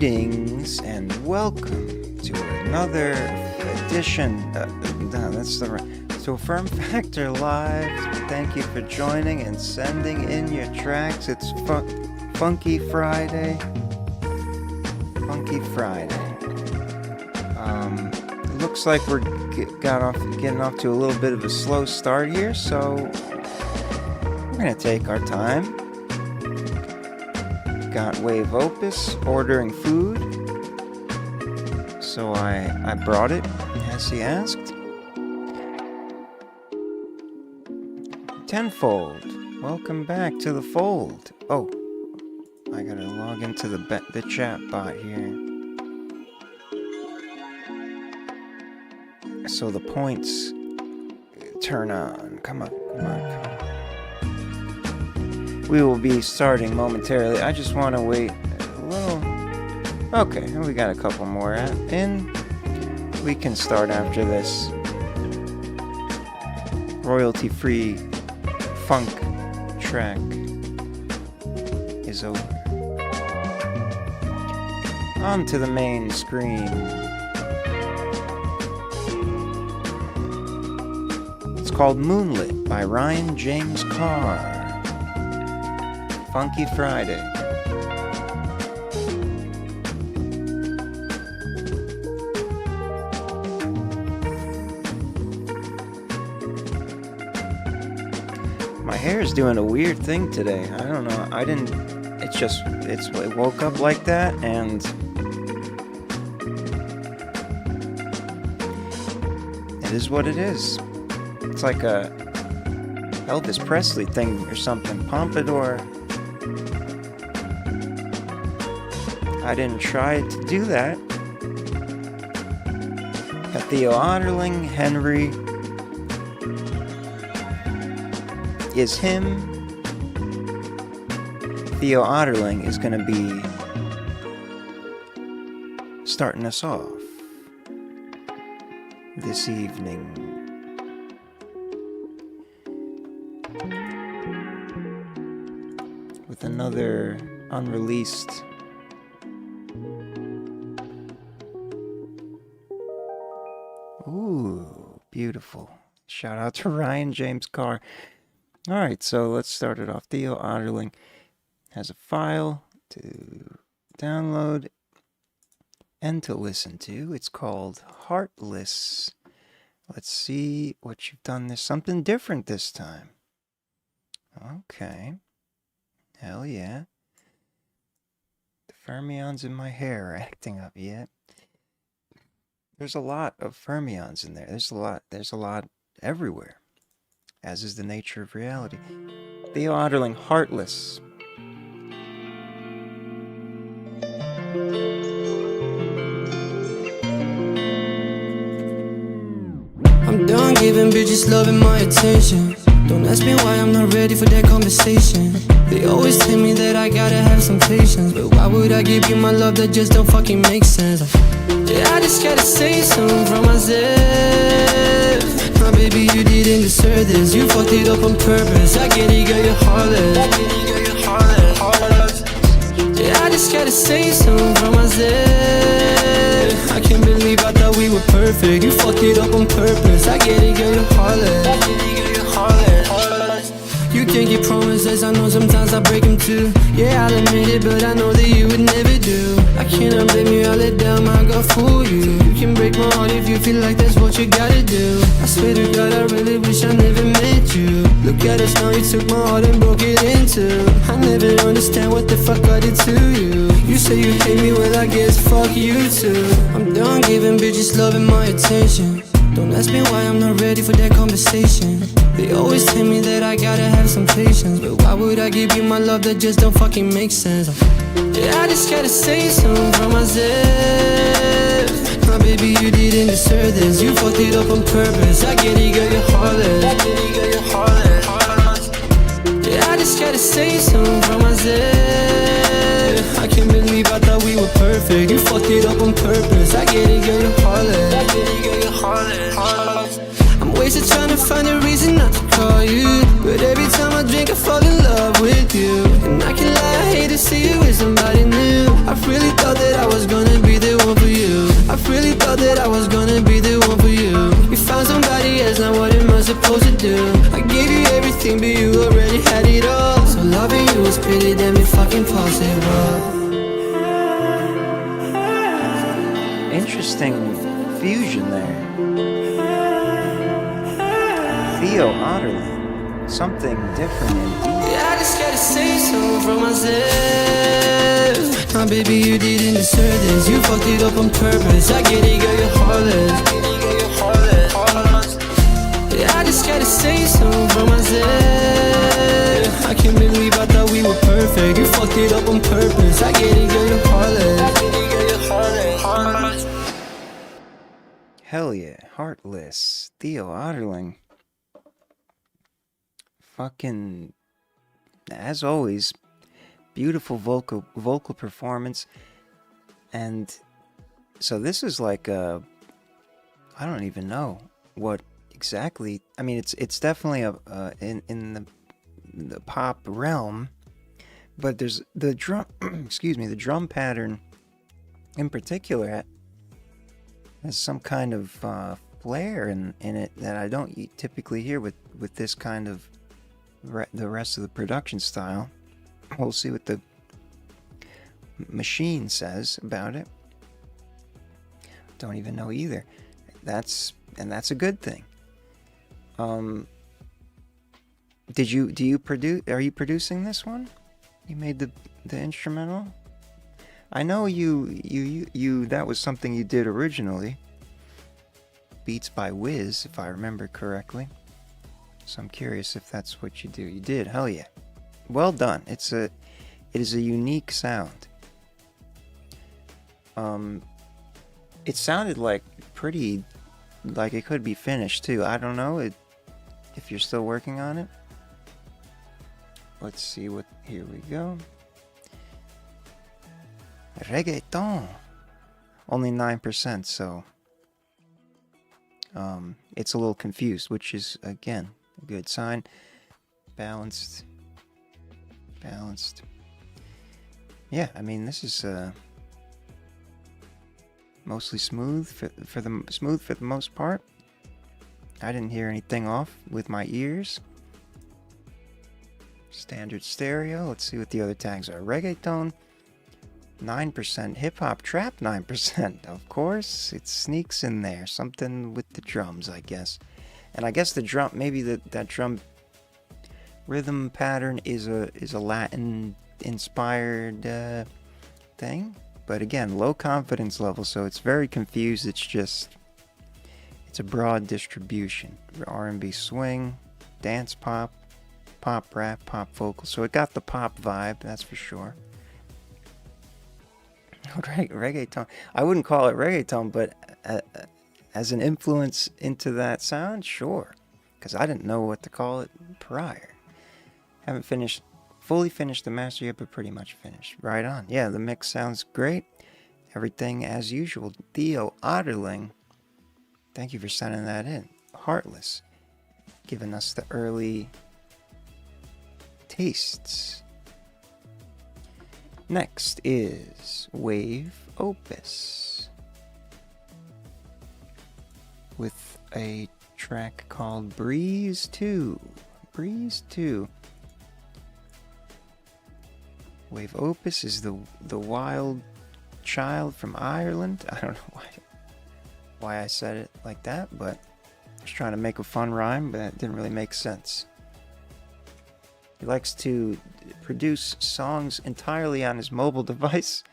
Greetings and welcome to another edition. So FERM Factor Live. Thank you for joining and sending in your tracks. It's Funky Friday. Funky Friday. It looks like we're getting off to a little bit of a slow start here, so we're gonna take our time. Got Wave Opus ordering food, so I brought it as he asked. Tenfold, welcome back to the fold. Oh, I gotta log into the chat bot here, so the points turn on. Come on. We will be starting momentarily. I just want to wait a little. Okay, we got a couple more in. We can start after this royalty-free funk track is over. On to the main screen. It's called Moonlit by Ryan James Carr. Funky Friday. My hair is doing a weird thing today. I don't know. It woke up like that, and it is what it is. It's like a Elvis Presley thing or something. Pompadour. I didn't try to do that. Got Theo Otterling, Henry is him. Theo Otterling is going to be starting us off this evening. With another unreleased beautiful. Shout out to Ryan James Carr. Alright, so let's start it off. Theo Otterling has a file to download and to listen to. It's called Heartless. Let's see what you've done. There's something different this time. Okay. Hell yeah. The fermions in my hair are acting up yet. There's a lot of fermions in there. There's a lot everywhere, as is the nature of reality. Theo Otterling, Heartless. I'm done giving bitches love and my attention. Don't ask me why I'm not ready for that conversation. They always tell me that I gotta have some patience, but why would I give you my love that just don't fucking make sense? Yeah, I just gotta say something from myself. My baby, you didn't deserve this. You fucked it up on purpose. I get it, girl, you're heartless. Yeah, I just gotta say something from myself. I can't believe I thought we were perfect. You fucked it up on purpose. I get it, girl, you're heartless. You can't keep promises, I know sometimes I break them too. Yeah, I'll admit it, but I know that you would never do. I cannot blame you, I let down my God fool you. You can break my heart if you feel like that's what you gotta do. I swear to God, I really wish I never met you. Look at us now, you took my heart and broke it in two. I never understand what the fuck I did to you. You say you hate me, well I guess fuck you too. I'm done giving bitches love and my attention. Don't ask me why I'm not ready for that conversation. They always tell me that I gotta have some patience, but why would I give you my love that just don't fucking make sense? Yeah, I just gotta say something from myself. My baby, you didn't deserve this. You fucked it up on purpose. I get it, girl, you're heartless. Yeah, I just gotta say something from myself. I can't believe I thought we were perfect. You fucked it up on purpose. I get it, girl, you're heartless. I'm wasted trying to find a reason not to call you, but every time I drink I fall in love with you. And I can lie, I hate to say see you with somebody new. I really thought that I was gonna be the one for you. I really thought that I was gonna be the one for you. You found somebody else, now what am I supposed to do? I gave you everything, but you already had it all. So loving you was pretty damn fucking possible. Interesting fusion there. Theo Otterly. Something different indeed. Yeah, I just gotta say so from myself. My baby, you didn't deserve this. You fucked it up on purpose. I get it, girl, you're heartless. Yeah, I just gotta say so from myself. I can't believe I thought we were perfect. You fucked it up on purpose. I get it, girl, you're heartless. Hell yeah, Heartless, Theo Otterling. Fucking, as always, beautiful vocal performance. And so this is like a, I don't even know what exactly. I mean, it's definitely a in the pop realm, but there's the drum. Excuse me, the drum pattern in particular has some kind of flair in it that I don't typically hear with this kind of the rest of the production style. We'll see what the machine says about it. Don't even know either. That's a good thing. Do you produce? Are you producing this one? You made the instrumental? I know you that was something you did originally. Beats by Wiz, if I remember correctly. So I'm curious if that's what you do. You did, hell yeah. Well done. It is a unique sound. It sounded like pretty, like it could be finished too. I don't know if you're still working on it. Let's see what, here we go. Reggaeton. Only 9%, so it's a little confused, which is, again, a good sign. Balanced. Yeah, I mean, this is mostly smooth for the most part. I didn't hear anything off with my ears. Standard stereo. Let's see what the other tags are. Reggaeton, 9%. Hip-hop trap, 9%. Of course, it sneaks in there. Something with the drums, I guess. And I guess the drum, maybe that drum rhythm pattern is a Latin-inspired thing. But again, low confidence level, so it's very confused. It's a broad distribution. R&B swing, dance pop, pop rap, pop vocal. So it got the pop vibe, that's for sure. Reggaeton. I wouldn't call it reggaeton, but as an influence into that sound, sure. Because I didn't know what to call it prior. Haven't fully finished the master yet, but pretty much finished. Right on. Yeah, the mix sounds great. Everything as usual. Theo Otterling, thank you for sending that in. Heartless, giving us the early tastes. Next is Wave Opus with a track called Breeze 2. Breeze 2. Wave Opus is the wild child from Ireland. I don't know why I said it like that, but I was trying to make a fun rhyme, but that didn't really make sense. He likes to produce songs entirely on his mobile device,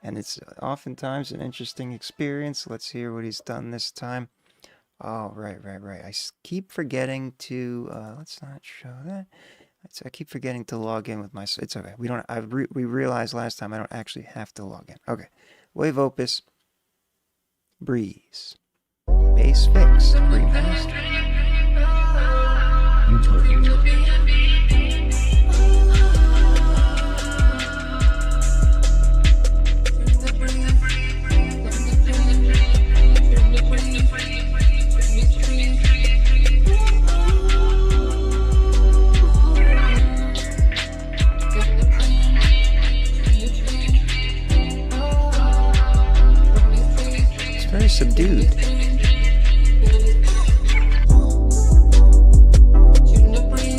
and it's oftentimes an interesting experience. Let's hear what he's done this time. Oh, right. I keep forgetting to, let's not show that. I keep forgetting to log in with my, it's okay. We realized last time I don't actually have to log in. Okay. Wave Opus, Breeze. Bass Fix, remastered. very subdued. Shooting the breeze.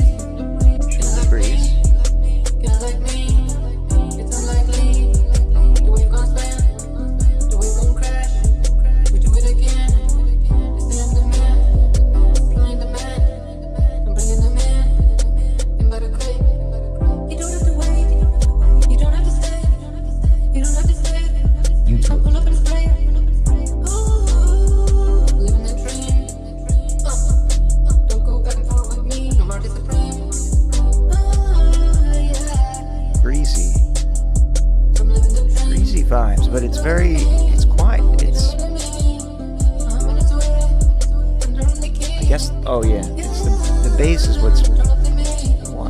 Breezy vibes, but it's quiet. I guess, oh yeah, it's the bass is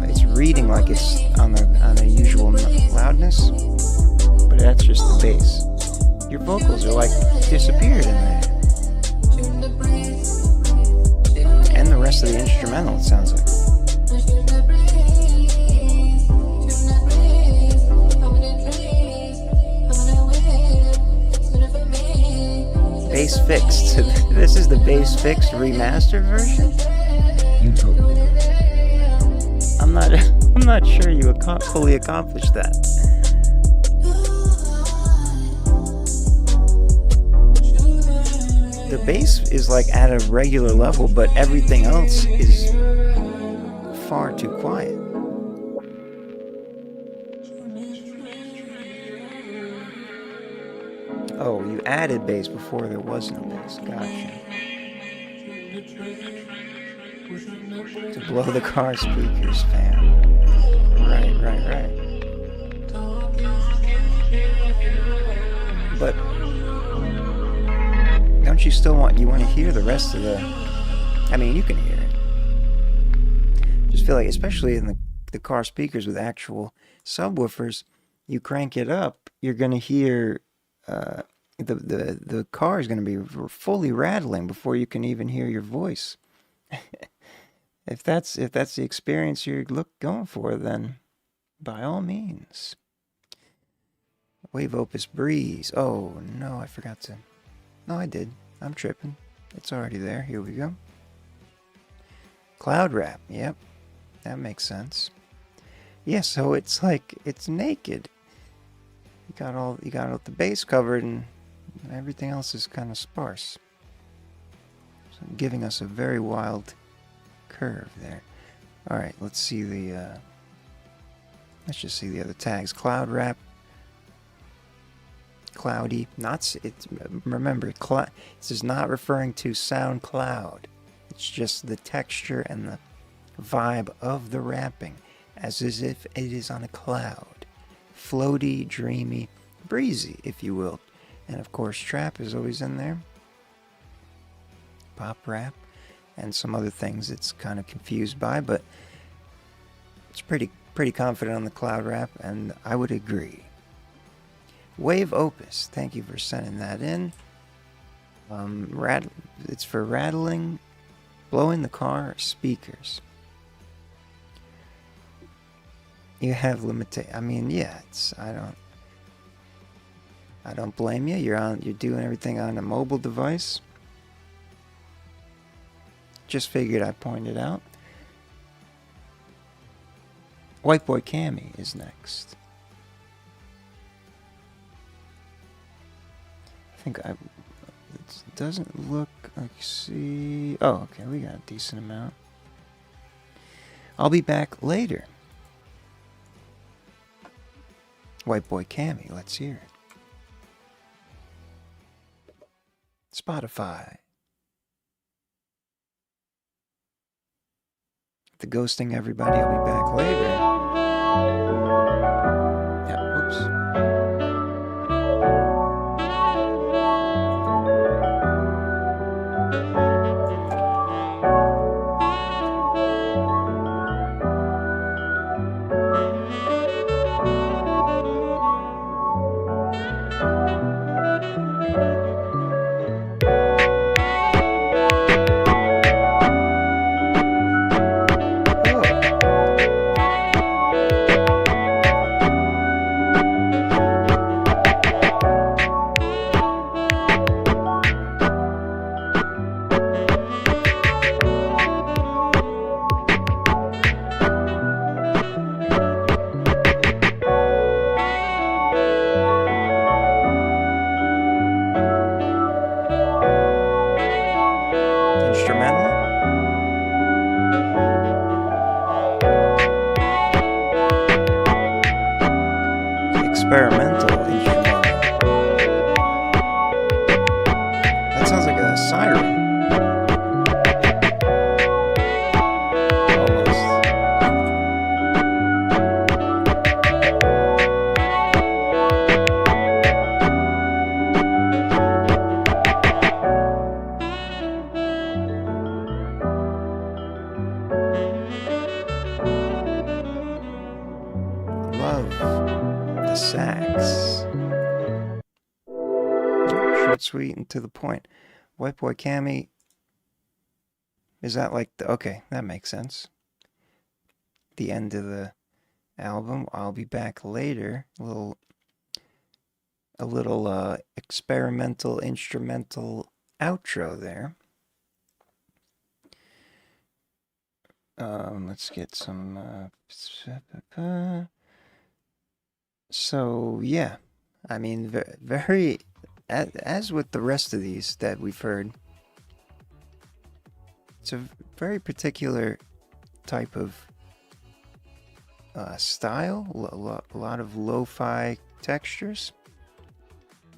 it's reading like it's on a usual loudness, but that's just the bass. Your vocals are like disappeared in there. And the rest of the instrumental, it sounds like. Bass fixed. This is the bass fixed remastered version? I'm not sure you fully accomplished that. The bass is like at a regular level, but everything else is far too quiet. Oh, you added bass before there was no bass. Gotcha. To blow the car speakers, fam. Right. But don't you still want to hear the rest of the... I mean, you can hear it. Just feel like, especially in the car speakers with actual subwoofers, you crank it up, you're going to hear... the car is going to be fully rattling before you can even hear your voice. If that's the experience you're going for, then by all means. Wave Opus Breeze. Oh no, I forgot to. No, I did. I'm tripping. It's already there. Here we go. Cloud Wrap. Yep, that makes sense. Yeah, so it's like it's naked. You got all the bass covered and everything else is kind of sparse. So giving us a very wild curve there. All right, let's see let's just see the other tags. Cloud Wrap, cloudy. Remember, this is not referring to sound cloud. It's just the texture and the vibe of the wrapping, as if it is on a cloud. Floaty, dreamy, breezy, if you will. And of course, trap is always in there. Pop rap, and some other things it's kind of confused by, but it's pretty confident on the cloud wrap, and I would agree. Wave Opus, thank you for sending that in. It's for rattling, blowing the car speakers. You have I mean, yeah, I don't blame you. You're doing everything on a mobile device. Just figured I'd point it out. White Boy Cammy is next. I think it doesn't look like, see. Oh, okay, we got a decent amount. I'll be back later. White Boy Cammy, let's hear it. Spotify. The ghosting, everybody. I'll be back later. Yeah, whoops. experimental instrumental. That sounds like a siren. Love the sax. Short, sweet, and to the point. White Boy Cammy. Is that like the... Okay, that makes sense. The end of the album. I'll be back later. A little experimental instrumental outro there. Let's get some... So, yeah. I mean, very... As with the rest of these that we've heard, it's a very particular type of style. A lot of lo-fi textures.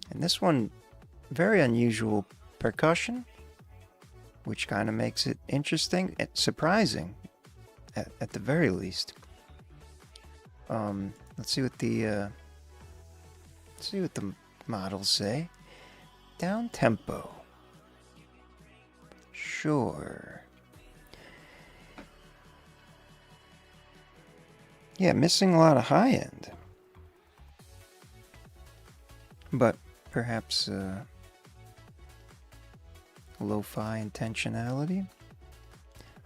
And this one, very unusual percussion, which kind of makes it interesting and surprising, at the very least. Let's see what the models say. Down tempo. Sure. Yeah, missing a lot of high end. But perhaps lo-fi intentionality.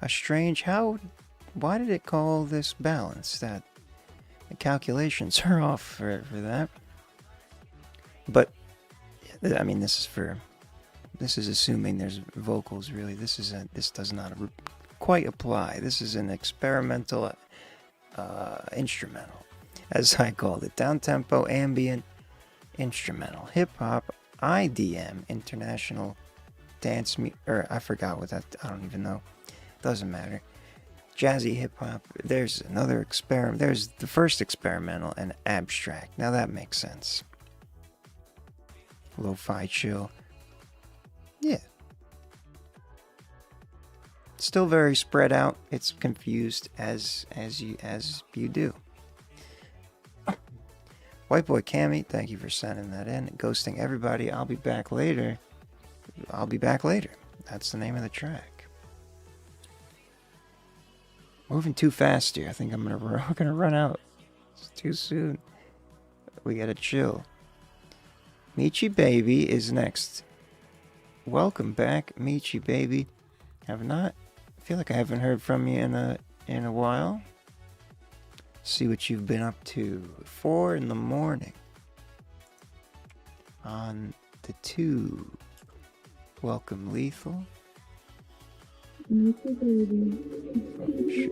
A strange... Why did it call this balance? That the calculations are off for that. But I mean, this is assuming there's vocals. Really, this does not quite apply. This is an experimental instrumental, as I called it. Down-tempo, ambient, instrumental, hip-hop, IDM, international dance or I forgot what that... I don't even know. Doesn't matter. Jazzy hip-hop. There's another experiment. There's the first experimental and abstract. Now that makes sense. Lo-fi chill. Yeah. Still very spread out. It's confused as you do. White Boy Cammy, thank you for sending that in. Ghosting everybody. I'll be back later. That's the name of the track. Moving too fast here. I think we're gonna run out. It's too soon. We gotta chill. Michi Baby is next. Welcome back, Michi Baby. I feel like I haven't heard from you in a while. See what you've been up to. 4 in the morning. On the tube. Welcome, Lethal. Michi Baby. Oh, shit.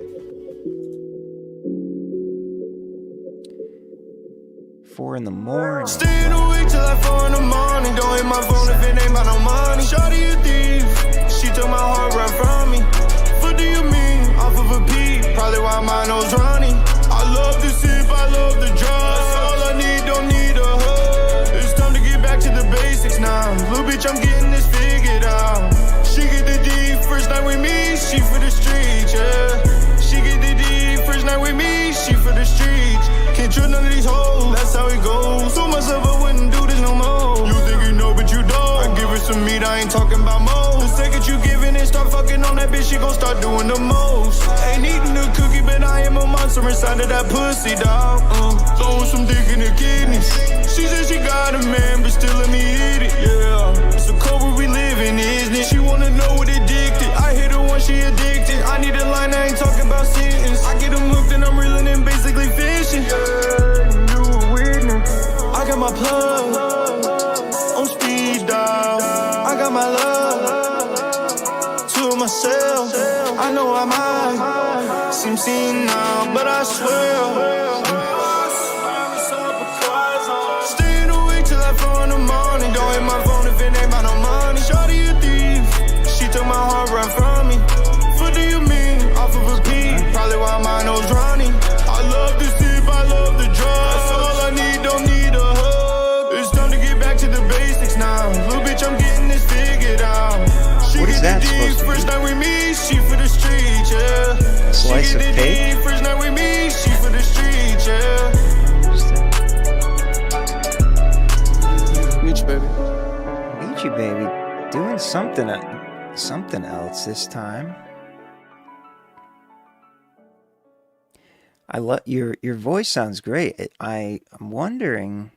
4 in the morning. Staying awake till like 4 in the morning. Don't hit my phone if it ain't about no money. Shawty a thief. She took my heart right from me. What do you mean? Off of a P. Probably why my nose running. I love the sip, I love the drugs. All I need, don't need a hug. It's time to get back to the basics now. Little bitch, I'm getting this figured out. She get the D first night with me. She for the streets, yeah. She get the D first night with me. She for the streets. Can't trust none of these hoes, that's how it goes. Told myself I wouldn't do this no more. You think you know, but you don't. I give her some meat, I ain't talking about most. The second you giving it, start fucking on that bitch, she gon' start doing the most. Ain't eating the cookie, but I am a monster inside of that pussy, dog. Throwing some dick in the kidneys. She said she got a man, but still let me eat it, yeah. It's a cold where we living, isn't it? She wanna know what addicted. I hit her once she addicted. I need a line, I ain't talking about sentence. I get them hooked and I'm reeling and basically fishing. You a witness. I got my plug on speed dial. I got my love to myself. I know I might seem seen now, but I swear. Staying awake till like 4 in the morning. Don't hit my phone if it ain't about no money. Shawty a thief. She took my heart right from me. What do you mean? Off of a P. Probably why my nose running. I love the sip, I love the drugs. All I need, don't need Peachy baby, doing something else this time. I love your voice sounds great. I'm wondering.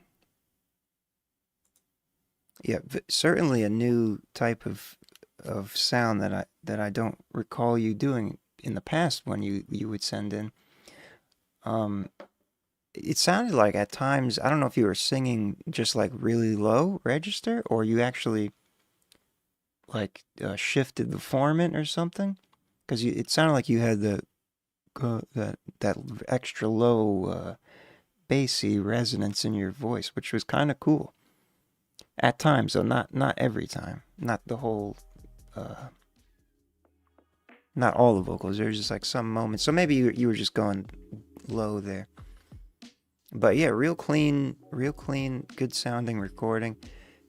Yeah, certainly a new type of sound that I don't recall you doing in the past when you would send in. It sounded like at times, I don't know if you were singing just like really low register or you actually like shifted the formant or something, because it sounded like you had that extra low bassy resonance in your voice, which was kind of cool. At times, though, not every time, not the whole, not all the vocals. There's just like some moments. So maybe you were just going low there. But yeah, real clean, good sounding recording.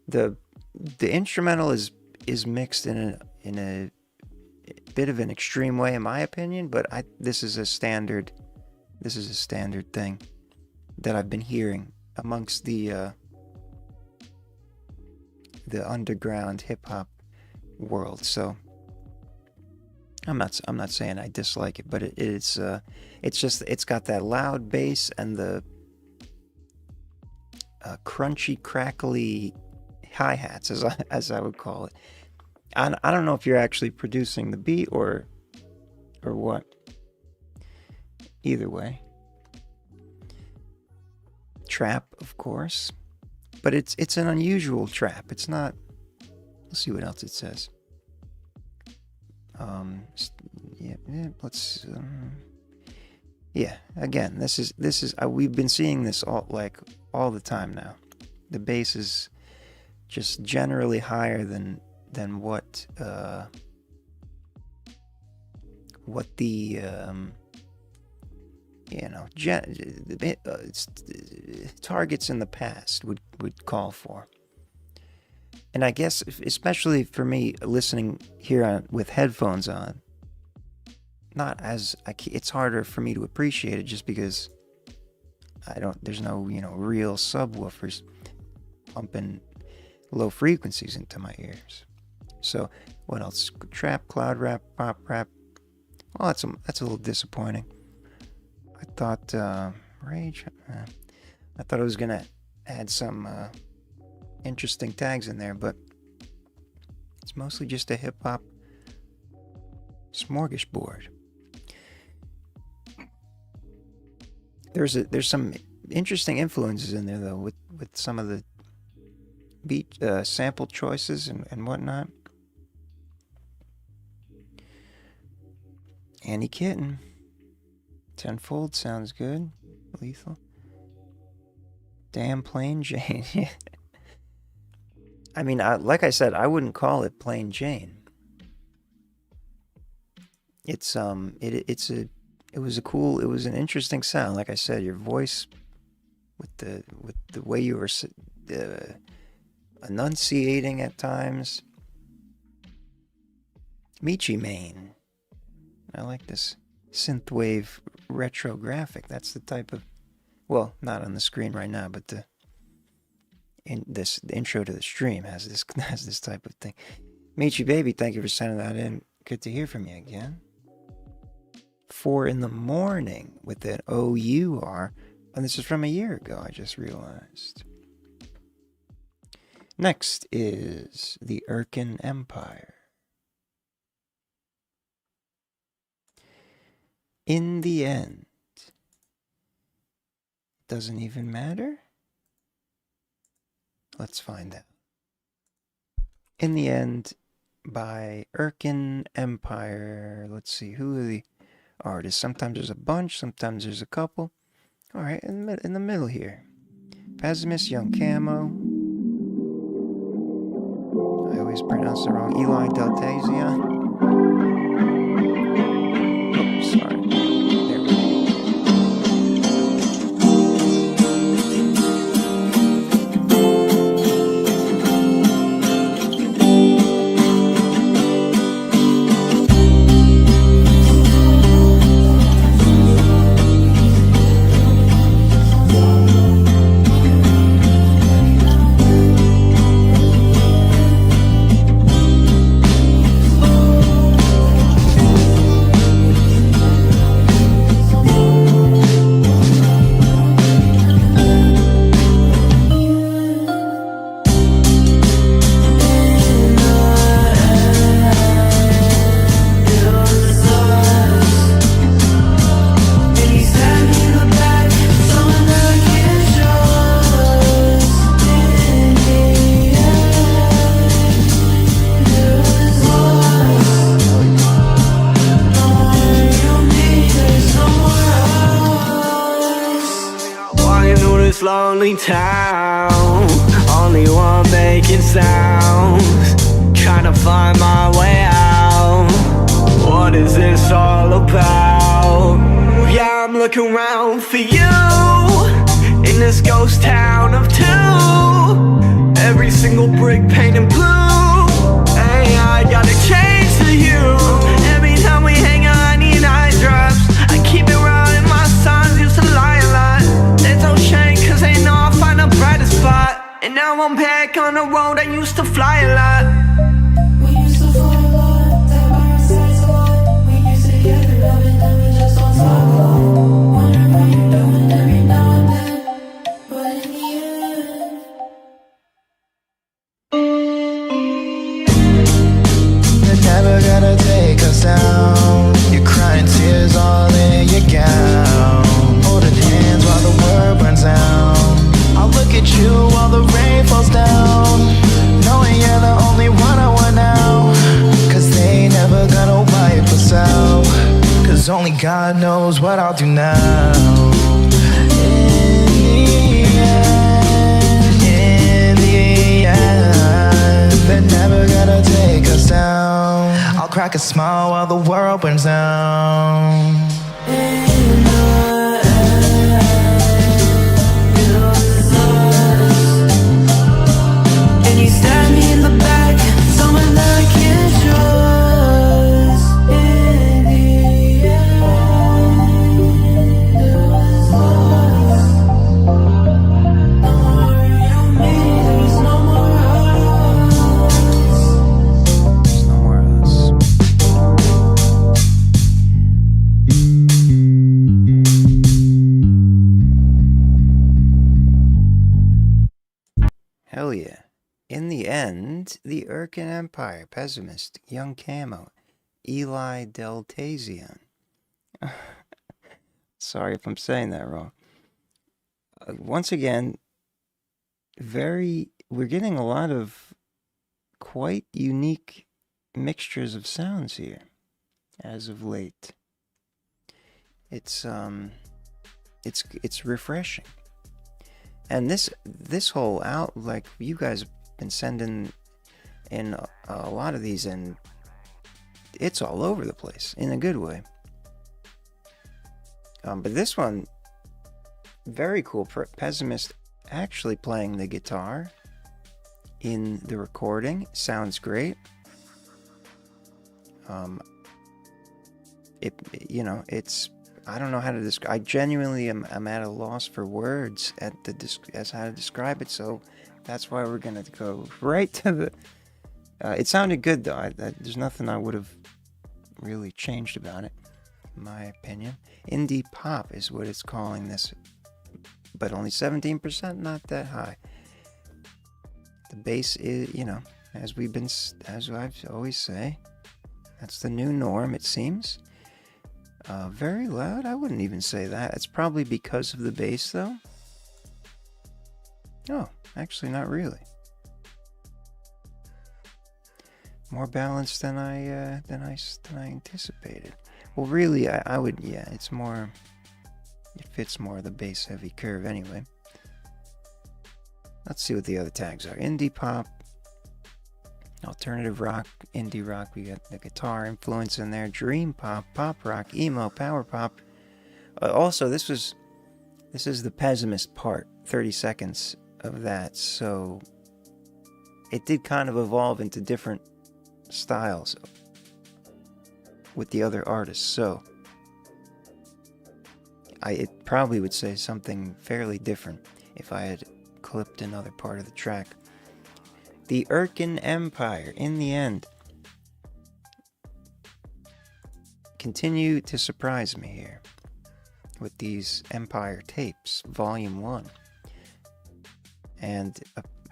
The instrumental is mixed in a bit of an extreme way, in my opinion. But this is a standard thing that I've been hearing amongst the underground hip hop world. So I'm not saying I dislike it, but it's got that loud bass and the crunchy, crackly hi-hats, as I would call it. I don't know if you're actually producing the beat or what. Either way, trap, of course. But it's an unusual trap. It's not. Let's see what else it says. Let's. Yeah. Again, this is. We've been seeing this all the time now. The bass is just generally higher than what the targets in the past would call for. And I guess, especially for me, listening here with headphones on, it's harder for me to appreciate it just because there's no, real subwoofers pumping low frequencies into my ears. So what else? Trap, cloud rap, pop rap. Well, that's a little disappointing. I thought rage. I thought I was gonna add some interesting tags in there, but it's mostly just a hip hop smorgasbord. There's some interesting influences in there though, with some of the beat sample choices and whatnot. Annie Kitten. Tenfold sounds good. Lethal. Damn Plain Jane. I mean, like I said, I wouldn't call it Plain Jane. It was an interesting sound. Like I said, your voice with the way you were enunciating at times. Michi Main. I like this synthwave retro graphic. That's the type of, well, not on the screen right now, but the intro to the stream has this type of thing. Michi Baby, thank you for sending that in. Good to hear from you again. 4 in the morning with an OUR, and this is from a year ago, I just realized. Next is the Irken Empire. In the end, doesn't even matter? Let's find out. In the End by Irken Empire. Let's see, who are the artists? Sometimes there's a bunch, sometimes there's a couple. All right, in the middle here. Pessimus, Young Camo. I always pronounce it wrong. Eli Deltazion. Sorry. There we lonely town, only one making sounds, trying to find my way out. What is this all about? Yeah, I'm looking around for you in this ghost town of two. Every single brick painted blue. Hey, I gotta change to you. Every time we hang out, I need eye drops. I keep it real in my songs, used to lie a lot. There's no shame, cause they know I'll find a brighter spot. And now I'm back on the road, I used to fly a lot. We used to fly a lot, that by our sides a lot. We used to get it up and then we just don't talk a lot. Wonder what you're doing every now and then, but in the end, You're never gonna take us down. You're crying tears all in your gown, holding hands while the world burns down. I'll look at you while the rain falls down, knowing you're the only one I want now. Cause they ain't never gonna wipe us out, cause only God knows what I'll do now. In the end, they're never gonna take us down. I'll crack a smile while the world burns down. And you stab me in the back, someone that I can't trust. In the end, it was us. No more you and me, there's no more us. There's no more of us. Hell yeah. In the end, the Urkin Empire, Pessimist, Young Camo, Eli Deltazian. Sorry if I'm saying that wrong. Once again, we're getting a lot of quite unique mixtures of sounds here as of late. It's refreshing. And this whole out, like, you guys have been sending in a lot of these, and it's all over the place in a good way. But this one, very cool. Pessimist actually playing the guitar in the recording. Sounds great. It's, I don't know how to describe. I genuinely am at a loss for words as how to describe it. So that's why we're gonna go right to the. It sounded good though. There's nothing I would have really changed about it, in my opinion. Indie pop is what it's calling this, but only 17%. Not that high. The bass is, as I always say, that's the new norm. It seems. Very loud? I wouldn't even say that. It's probably because of the bass, though. Oh, actually, not really. More balanced than I anticipated. Well, really, I would. Yeah, it's more. It fits more the bass-heavy curve, anyway. Let's see what the other tags are. Indie pop. Alternative rock, indie rock, we got the guitar influence in there, dream pop, pop rock, emo, power pop. Also, this is the Pessimist part, 30 seconds of that, so it did kind of evolve into different styles with the other artists, so it probably would say something fairly different if I had clipped another part of the track. The Urkin Empire, in the end, continue to surprise me here with these Empire tapes, Volume 1. And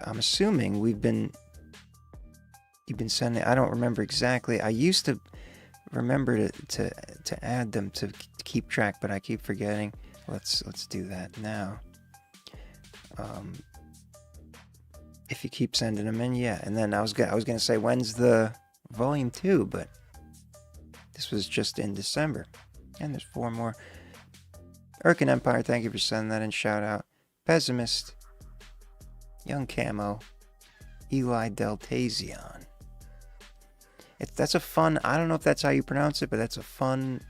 I'm assuming you've been sending, I don't remember exactly, I used to remember to add them to keep track, but I keep forgetting. Let's do that now. If you keep sending them in, yeah. And then I was gonna say, when's the Volume 2, but this was just in December. And there's 4 more. Urkin Empire, thank you for sending that in. Shout out. Pessimist, Young Camo. Eli Deltazion. That's a fun, I don't know if that's how you pronounce it, but that's a fun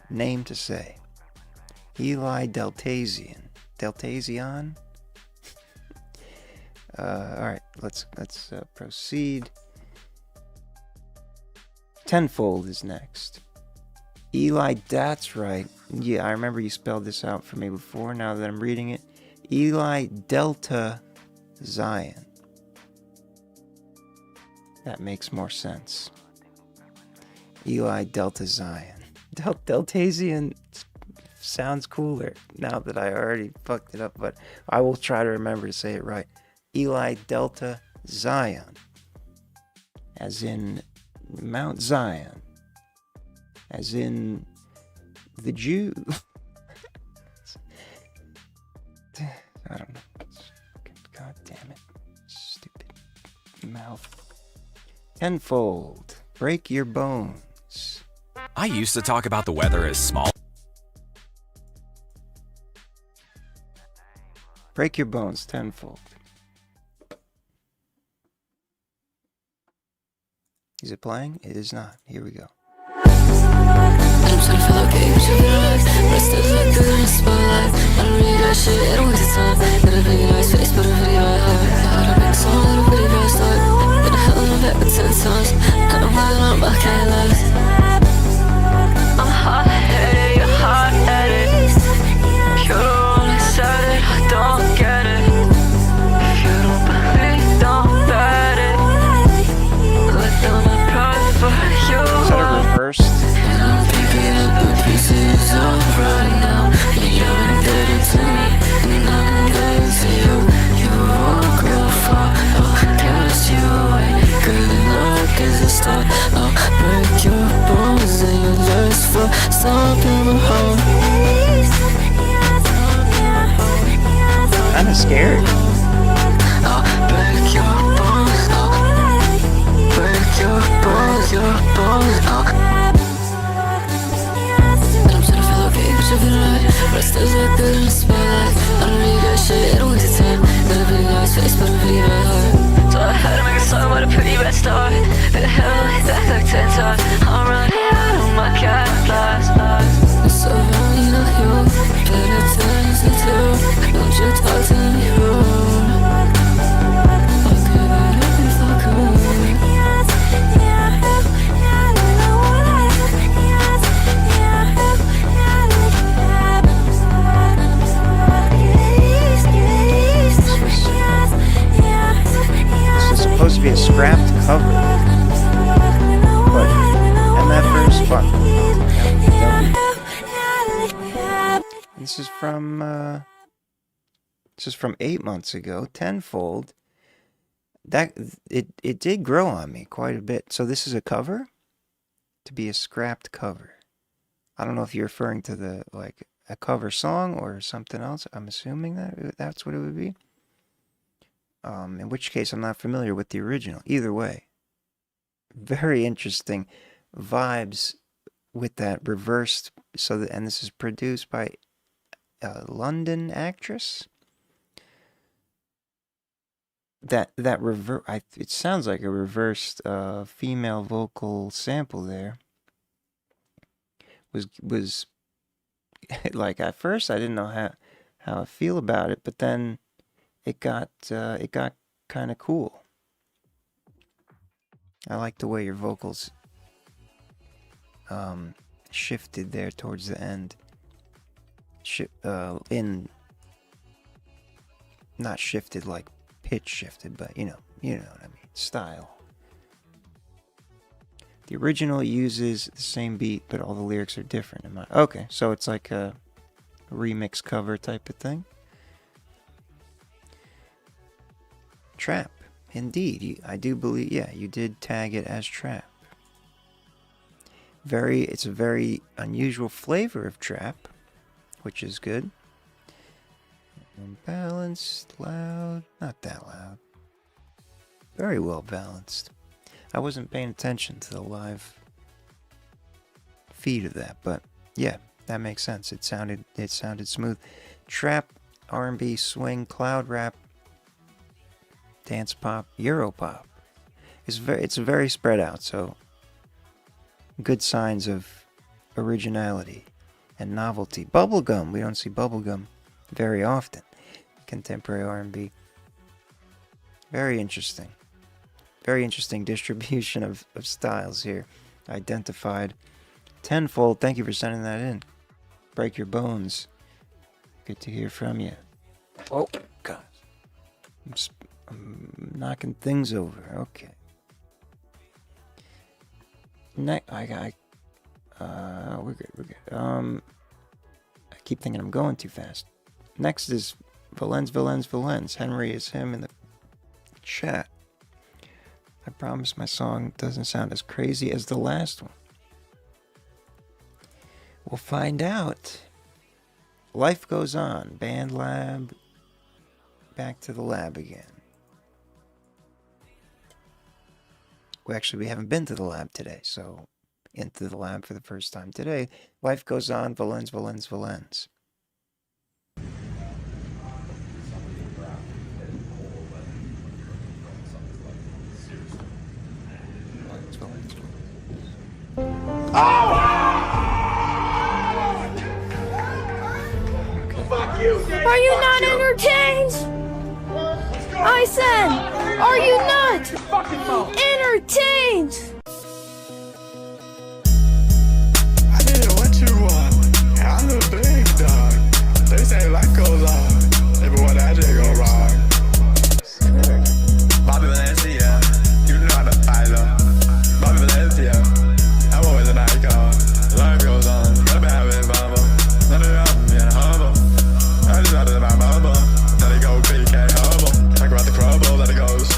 name to say. Eli Deltazion. Deltazion? Alright, let's proceed. Tenfold is next. Eli, that's right. Yeah, I remember you spelled this out for me before, now that I'm reading it. Eli Delta Zion. That makes more sense. Eli Delta Zion. Deltazion sounds cooler now that I already fucked it up, but I will try to remember to say it right. Eli Delta Zion. As in Mount Zion. As in the Jew. I don't know. God damn it. Stupid mouth. Tenfold. Break your bones. I used to talk about the weather as small. Break your bones. Tenfold. Is it playing? It is not. Here we go. I'm trying to feel okay, but you relax. Rested like a in the spotlight. I don't really got shit, I don't waste the time. Got a really nice face, but a video I have. Had a big song, had a really bad start. Been a hell in the back with 10 times. And I'm wild on my can't last. I'm hot-headed, you're hot-headed. You don't wanna set it, I don't get it. If you don't believe, don't bet it. Let down my pride for you. Is that a reversed? Pieces of right now, and you're indebted to me, and I'm indebted to you. You won't go far, I'll cast you away. Good luck is a start. I'll break your bones and your lust for something to hold. Kinda scared. I'll break your bones, I'll break your bones, your bones, Rested like good in the spotlight. I don't really got shit, I don't waste the time. Got a really nice face, but a really bad heart. So I had to make a song about a pretty bad start. Been hell like that like 10 times. I'm running out of my cat flies. So you know you better times than two. Don't you talk to me rude. I'll give it up if I could. Supposed to be a scrapped cover, but and that first part. This is from 8 months ago. Tenfold. That it did grow on me quite a bit. So this is a cover, to be a scrapped cover. I don't know if you're referring to the like a cover song or something else. I'm assuming that's what it would be. In which case, I'm not familiar with the original. Either way, very interesting vibes with that reversed. And this is produced by a London actress. It sounds like a reversed female vocal sample there. Was like at first I didn't know how I feel about it, but then it got kind of cool. I like the way your vocals shifted there towards the end. Not shifted like pitch shifted, but you know what I mean. Style. The original uses the same beat, but all the lyrics are different. Okay, so it's like a remix cover type of thing. Trap. Indeed, I do believe, yeah, you did tag it as trap. It's a very unusual flavor of trap, which is good. Balanced, loud, not that loud. Very well balanced. I wasn't paying attention to the live feed of that, but yeah, that makes sense. It sounded smooth. Trap, R&B, swing, cloud rap. dance pop, Europop. It's very spread out, so good signs of originality and novelty. Bubblegum, we don't see bubblegum very often. Contemporary R&B. Very interesting. Very interesting distribution of styles here. Identified. Tenfold, thank you for sending that in. Break Your Bones. Good to hear from you. Oh, God. I'm knocking things over. Okay. We're good. I keep thinking I'm going too fast. Next is Valens. Henry is him in the chat. I promise my song doesn't sound as crazy as the last one. We'll find out. Life goes on. Band lab. Back to the lab again. We haven't been to the lab today, so into the lab for the first time today. Life goes on. Valens. Are you not entertained? I said, are you not entertained? I did what you want. I'm the big dog. They say life goes on. Even when that shit go wrong. Bobby Valencia, you know how to pilot. Bobby Valencia, I'm always an icon. Life goes on. Gotta be having mama. None of y'all being humble. I just out of my mama. Let it go, PK humble. Talk about the crumble, let it goes.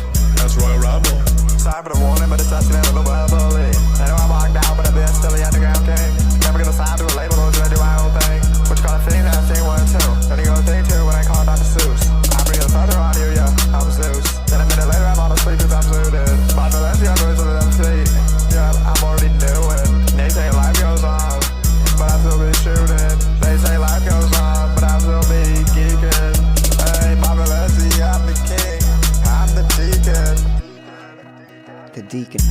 That's Royal Rumble. Sorry for the warning, but it's touching it a little bubbly. I know I walked out, but I've been still the underground king. Never gonna sign to a label or do my own thing. What you call a thing, that thing one too. Then you go thing two when I call Dr. Seuss. I bring a feather on you, yeah, I'm Zeus. Then a minute later, I'm on the sleep cause I'm zooted. But the rest of the others are them sleep. Yeah, I'm already doing. They say life goes on, but I still be shooting. They say life goes on, but I still be geeking. Hey, Bobby Leslie, I'm the king. I'm the deacon. The deacon.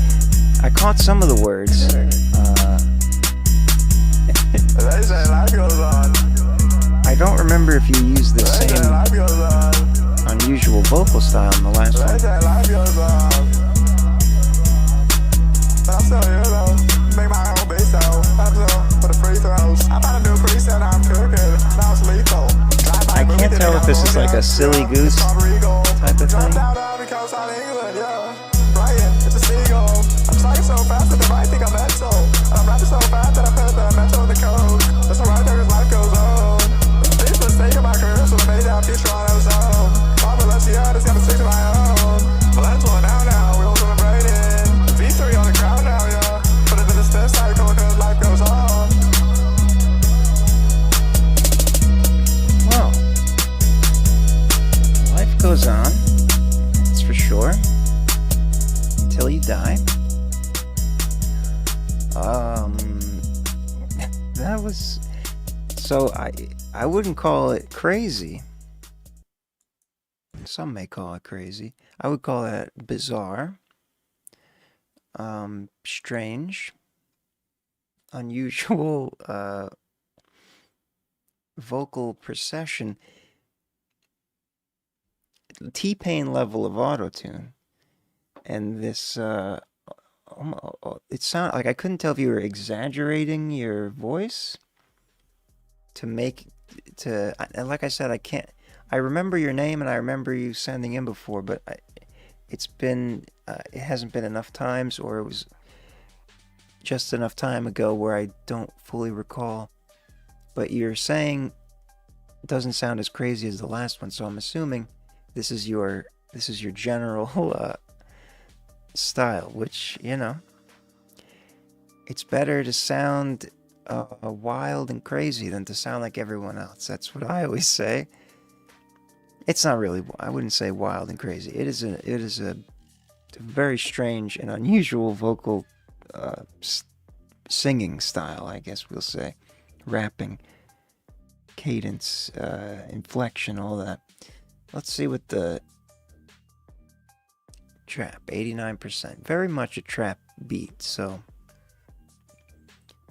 I caught some of the words. They say life goes on. I don't remember if you used the They say same life goes on. unusual vocal style in the last They one. say life goes on. But I'm still here though. Make my own beat so I'm still for the free throws. I found a new preset, I'm cooking. Now it's lethal. I can't tell if this is like a silly goose type of thing. Down on the coast out of England, yeah. Brian, it's a seagull. I'm talking so fast that they might think I'm mental. And I'm rapping so fast that I put the mental in the code. That's alright there cause life goes on. These mistakes in my career, so they made that future on ozone. Bob Valencia, just got a six of my own. Valens one out now, we all celebrating. V3 on the crowd now, yeah. Put it in the spin cycle cause life goes on. Well, life goes on. That's for sure. Until you die. That was... So, I wouldn't call it crazy. Some may call it crazy. I would call that bizarre. Strange. Unusual, vocal procession. T-Pain level of auto-tune. And this, it sounded like I couldn't tell if you were exaggerating your voice and like I said, I remember your name and I remember you sending in before, but it hasn't been enough times, or it was just enough time ago where I don't fully recall. But you're saying it doesn't sound as crazy as the last one, so I'm assuming this is your general style, which, you know, it's better to sound wild and crazy than to sound like everyone else. That's what I always say. It's not really, I wouldn't say wild and crazy. It is a very strange and unusual vocal singing style, I guess we'll say. Rapping, cadence, inflection, all that. Let's see what the trap, 89%. Very much a trap beat, so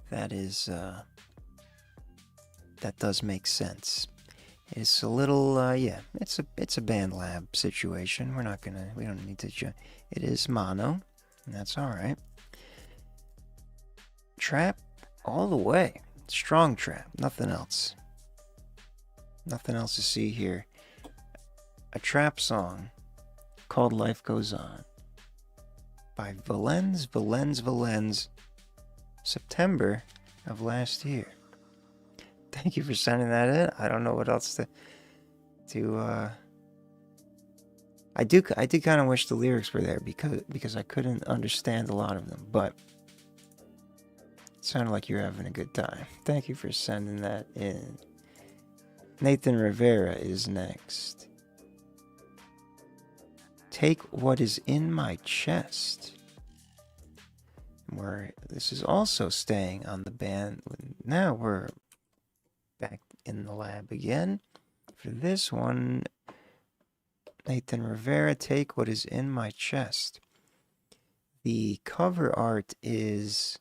that is that does make sense. It's a little yeah, it's a band lab situation. We don't need to it is mono, and that's all right. Trap all the way. Strong trap, nothing else. Nothing else to see here. A trap song called Life Goes On by Valens, September of last year. Thank you for sending that in. I don't know what else to I do kind of wish the lyrics were there because I couldn't understand a lot of them, but it sounded like you're having a good time. Thank you for sending that in. Nathan Rivera is next. Take What Is In My Chest. This is also staying on the band. Now we're back in the lab again. For this one, Nathan Rivera, Take What Is In My Chest. The cover art is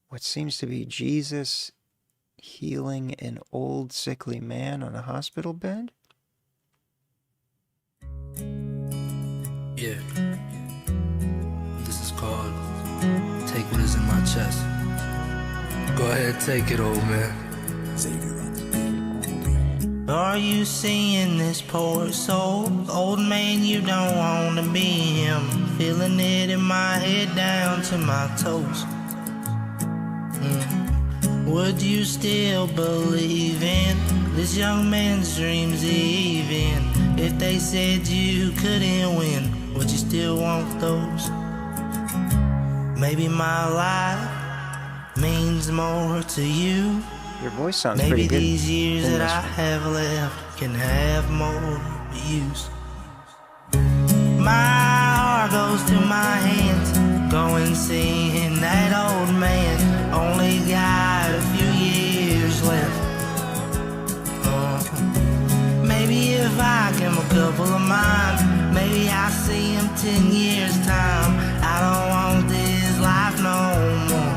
what seems to be Jesus healing an old sickly man on a hospital bed. Yeah. This is called Take What Is In My Chest. Go ahead, take it, old man. Are you seeing this poor soul? Old man, you don't want to be him. Feeling it in my head down to my toes. Would you still believe in this young man's dreams even? If they said you couldn't win, would you still want those? Maybe my life means more to you. Your voice sounds Maybe pretty good. These years that I have left can have more use. My heart goes to my hands, going seeing that old man. Only got a few years left. Maybe if I give him a couple of mine, maybe I'll see him 10 years time. I don't want this life no more.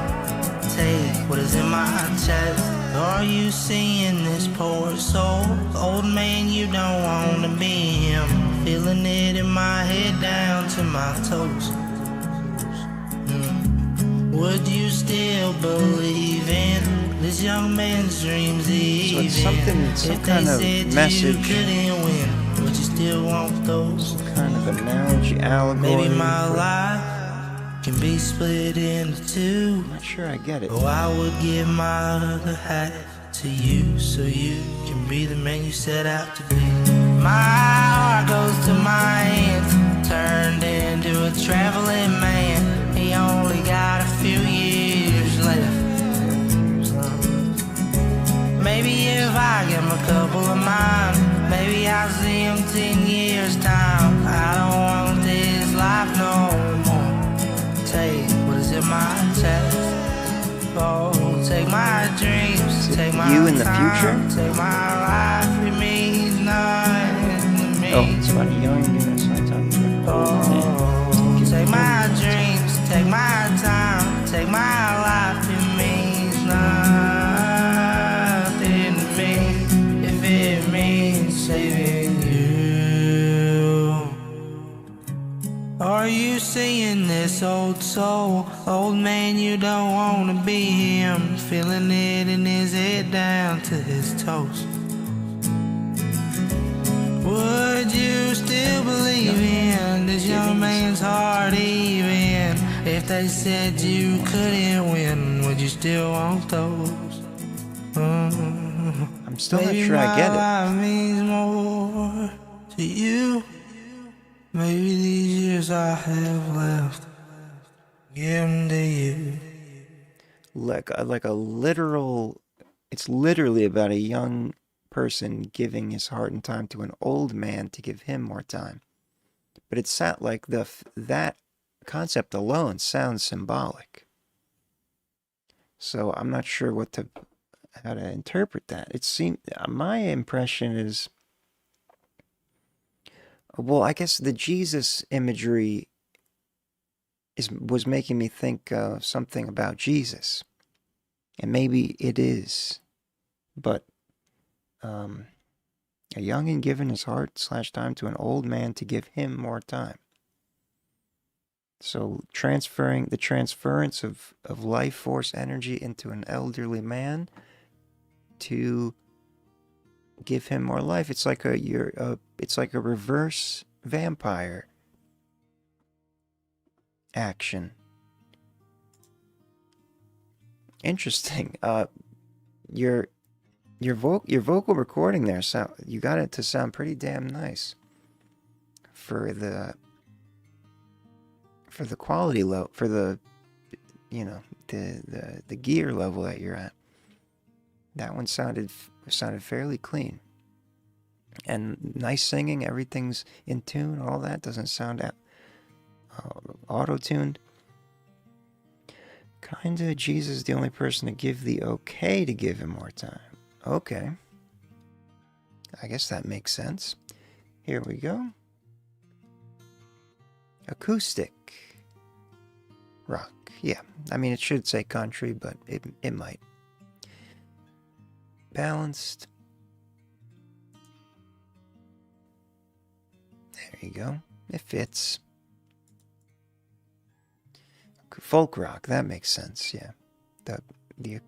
Take what is in my chest. Are you seeing this poor soul? Old man, you don't want to be him. Feeling it in my head down to my toes. Would you still believe in this young man's dreams even? So it's some if kind they of said message. You couldn't win, would you still want those? Some kind of analogy, allegory. Maybe my life can be split into two. I'm not sure I get it. Oh, I would give my other half to you, so you can be the man you set out to be. My heart goes to my hands, turned into a traveling man. He only got a few years left. Maybe if I give him a couple of mine, maybe I'll see him 10 years time. I don't want this life no more. Take what is in my chest. Oh, take my dreams, take my you in the time, future? take my life, it means nothing to me. Oh, it's about a young guy. Oh, take my dreams, take my time, take my life, it means nothing to me. If it means saving you. Are you seeing this old soul? Old man, you don't want to be him. Feeling it in his head down to his toes. Would you still believe in this young man's heart even? If they said you couldn't win, would you still want those? I'm still not sure I get it. Maybe my life means more to you. Maybe these years I have left, give them to you. Like a literal, it's literally about a young person giving his heart and time to an old man to give him more time. But it sounds like that concept alone sounds symbolic. So I'm not sure how to interpret that. It seemed, my impression is, Well, I guess the Jesus imagery was making me think of something about Jesus. And maybe it is. But a youngin given his heart/time to an old man to give him more time. So the transference of life force energy into an elderly man to give him more life. It's like it's like a reverse vampire action. Interesting. Your vocal recording there, you got it to sound pretty damn nice for the quality level, for the the gear level that you're at. That one sounded fairly clean and nice singing. Everything's in tune. All that doesn't sound auto-tuned. Kinda Jesus is the only person to give the okay to give him more time. Okay. I guess that makes sense. Here we go. Acoustic rock. Yeah. I mean, it should say country, but it might. Balanced. There you go. It fits. Folk rock, that makes sense, yeah. The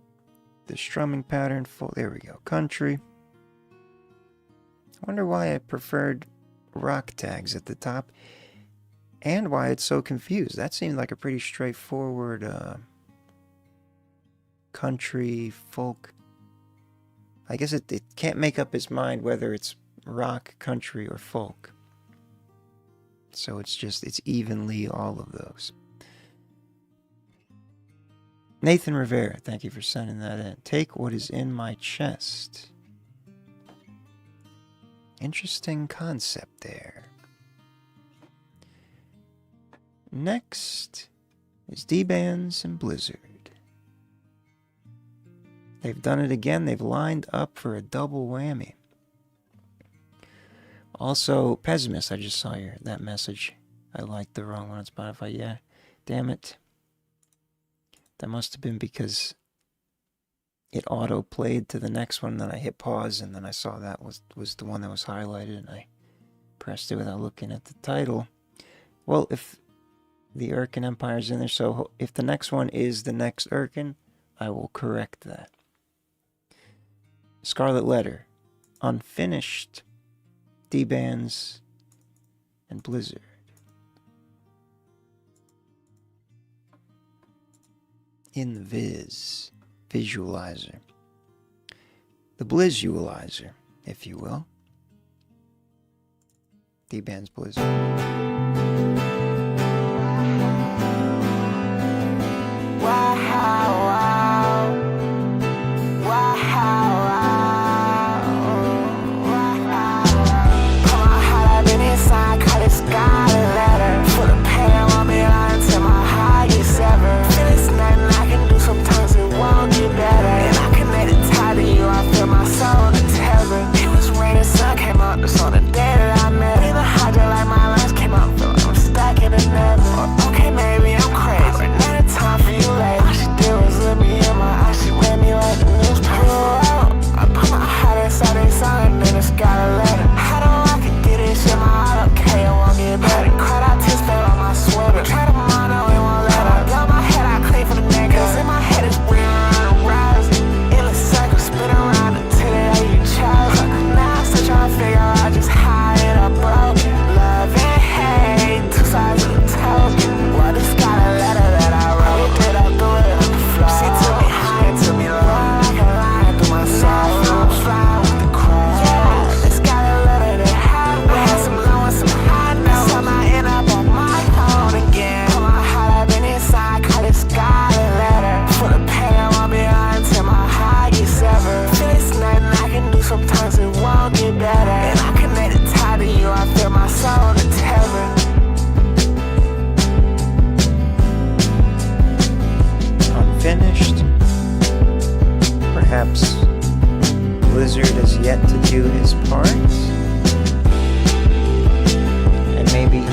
strumming pattern, there we go. Country. I wonder why I preferred rock tags at the top and why it's so confused. That seemed like a pretty straightforward country, folk. I guess it can't make up its mind whether it's rock, country, or folk. So it's evenly all of those. Nathan Rivera, thank you for sending that in. Take what is in my chest. Interesting concept there. Next is D-Bands and Blizzard. They've done it again. They've lined up for a double whammy. Also, Pessimist, I just saw that message. I liked the wrong one on Spotify. Yeah, damn it. That must have been because it auto-played to the next one, then I hit pause, and then I saw that was the one that was highlighted, and I pressed it without looking at the title. Well, if the Urkin Empire's in there, so if the next one is the next Urkin, I will correct that. Scarlet Letter, Unfinished, D-Bands, and Blizzard. In the visualizer. The Blizzualizer, if you will. D-Bands Blizzard. On the day that I met her, the hydro like my lines came out, feel like I'm stuck in a never. Okay, maybe I'm crazy, but not a time for you later. All she did was look me in my eyes, she read me like the newspaper. I put my heart inside a sign, then it's got a letter. I don't like to get this shit, my heart okay, it won't get better. Cried out tears, fell on my sweater. Try to mind, no, it won't let her. Got my head, I clean for the neck, cause in my head it's weird and rising. In a circle, spin around until it ain't child. Now I'm still trying to figure out just how it all broke. Love and hate, two sides of the token. Well, this got a letter that I wrote. Did I do it on the floor? She took me high and took me low. Like a lion through my soul. I'm flying with the crow. Yeah, this got a letter that happened. I had some low and some high notes. Time I end up on my phone again. Put my heart up in inside, call this got a letter. For the pain I won't be on until my heart gets severed. There's nothing I can do, sometimes it won't get better. And I connected tied to you, I feel my soul to tether. Unfinished. Perhaps Blizzard has yet to do his part.